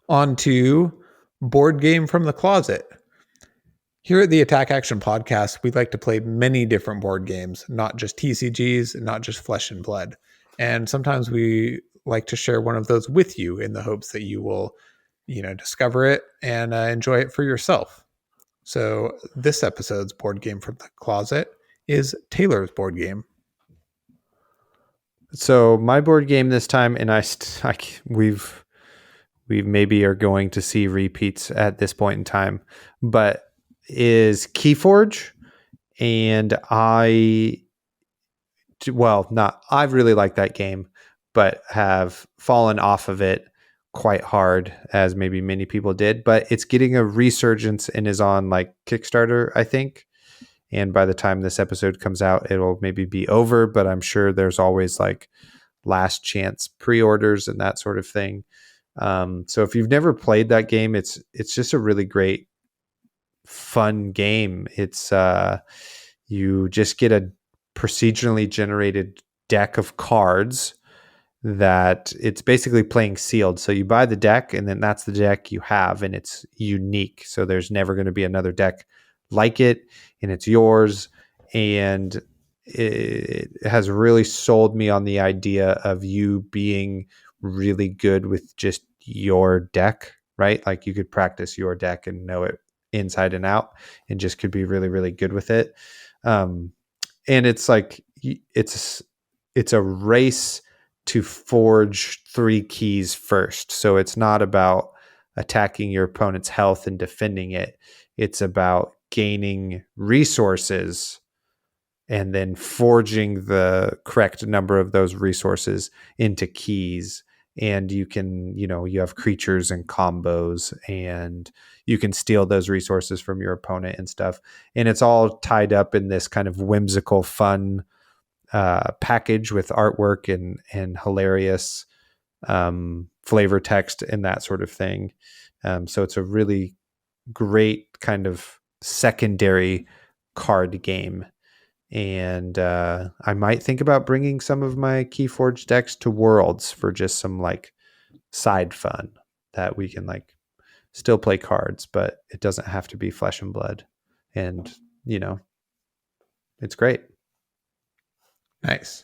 On to Board Game from the Closet. Here at the Attack Action Podcast, we like to play many different board games, not just TCGs, not just Flesh and Blood. And sometimes we like to share one of those with you in the hopes that you will, discover it and enjoy it for yourself. So this episode's Board Game from the Closet is Taylor's board game. So my board game this time, and we maybe are going to see repeats at this point in time, but is Keyforge, and not I really like that game, but have fallen off of it quite hard, as maybe many people did. But it's getting a resurgence and is on like Kickstarter, I think. And by the time this episode comes out, it'll maybe be over, but I'm sure there's always like last chance pre-orders and that sort of thing. So if you've never played that game, it's just a really great, fun game. It's you just get a procedurally generated deck of cards that it's basically playing sealed. So you buy the deck, and then that's the deck you have, and it's unique. So there's never going to be another deck like it, and it's yours. And it has really sold me on the idea of you being really good with just your deck, right? Like you could practice your deck and know it inside and out, and just could be really, really good with it. And it's like it's a race to forge 3 keys first. So it's not about attacking your opponent's health and defending it. It's about gaining resources and then forging the correct number of those resources into keys. And you can, you have creatures and combos, and you can steal those resources from your opponent and stuff. And it's all tied up in this kind of whimsical, fun package with artwork and hilarious flavor text and that sort of thing. So it's a really great kind of secondary card game. And I might think about bringing some of my Keyforge decks to Worlds for just some like side fun that we can like still play cards, but it doesn't have to be flesh and blood. And, it's great. Nice.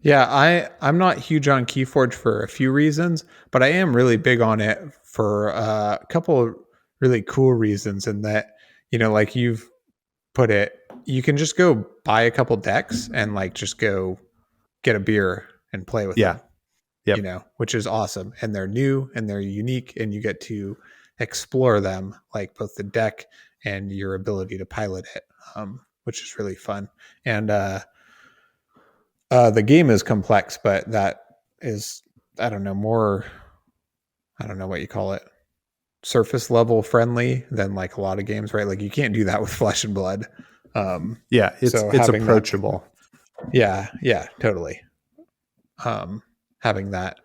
Yeah, I'm not huge on Keyforge for a few reasons, but I am really big on it for a couple of really cool reasons. In that, like you've put it, you can just go buy a couple decks and like just go get a beer and play with them. Yep. Which is awesome. And they're new and they're unique, and you get to explore them, like both the deck and your ability to pilot it, which is really fun. And the game is complex, but that is, I don't know what you call it, surface level friendly than like a lot of games, right? Like you can't do that with Flesh and Blood. It's approachable. Yeah, totally. Having that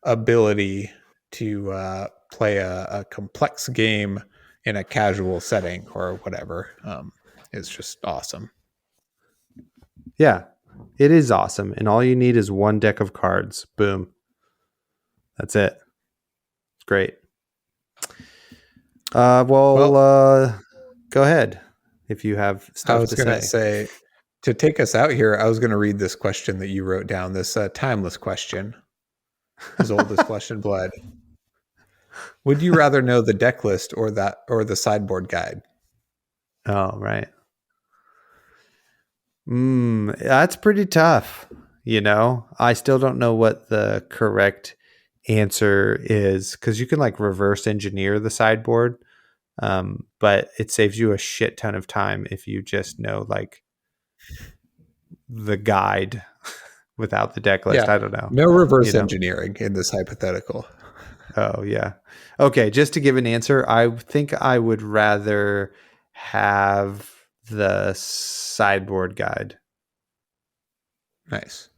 ability to play a complex game in a casual setting or whatever is just awesome. Yeah, it is awesome. And all you need is one deck of cards. Boom. That's it. It's great. Go ahead if you have stuff to say. I was going to say, to take us out here, I was going to read this question that you wrote down, this timeless question, as old as Flesh and Blood. Would you rather know the deck list or the sideboard guide? Oh, right. That's pretty tough. I still don't know what the correct answer is, because you can like reverse engineer the sideboard, but it saves you a shit ton of time if you just know like the guide without the deck list. Yeah, I don't know. No reverse engineering in this hypothetical. Oh, yeah. Okay, just to give an answer, I think I would rather have the sideboard guide. Nice.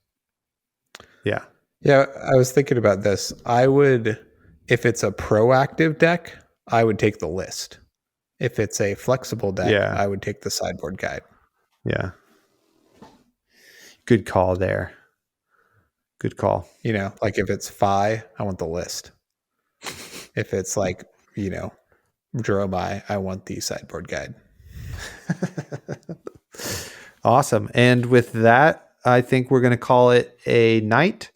Yeah. Yeah, I was thinking about this. I would, if it's a proactive deck, I would take the list. If it's a flexible deck, I would take the sideboard guide. Yeah. Good call there. Good call. Like if it's Phi, I want the list. If it's like, Dromai, I want the sideboard guide. Awesome. And with that, I think we're going to call it a night.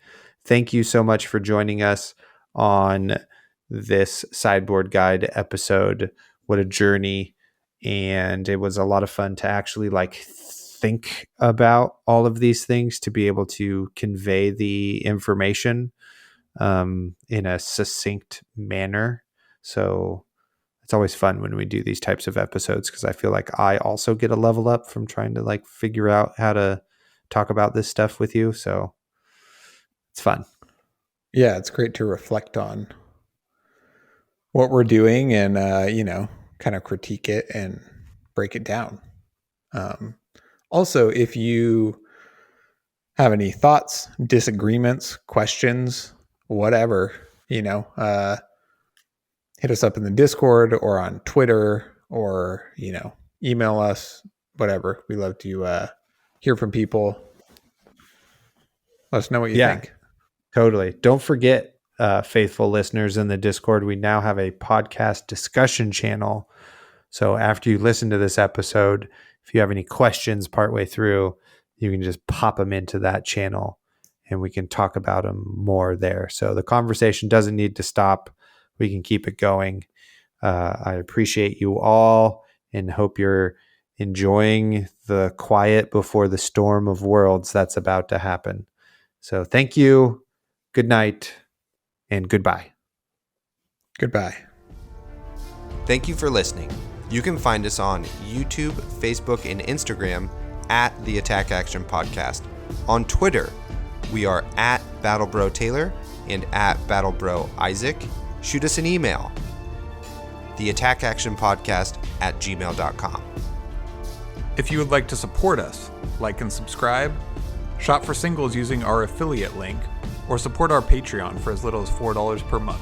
Thank you so much for joining us on this sideboard guide episode. What a journey. And it was a lot of fun to actually like think about all of these things to be able to convey the information in a succinct manner. So it's always fun when we do these types of episodes because I feel like I also get a level up from trying to like figure out how to talk about this stuff with you. So it's fun. Yeah, it's great to reflect on what we're doing and, kind of critique it and break it down. Also, if you have any thoughts, disagreements, questions, whatever, hit us up in the Discord or on Twitter or, email us, whatever. We love to hear from people. Let us know what you think. Totally. Don't forget, faithful listeners in the Discord, we now have a podcast discussion channel. So after you listen to this episode, if you have any questions partway through, you can just pop them into that channel and we can talk about them more there. So the conversation doesn't need to stop. We can keep it going. I appreciate you all and hope you're enjoying the quiet before the storm of worlds that's about to happen. So thank you. Good night and goodbye. Goodbye. Thank you for listening. You can find us on YouTube, Facebook, and Instagram at the Attack Action Podcast. On Twitter, we are at BattleBroTaylor and at BattleBroIsaac. Shoot us an email, theattackactionpodcast@gmail.com. If you would like to support us, like and subscribe, shop for singles using our affiliate link, or support our Patreon for as little as $4 per month.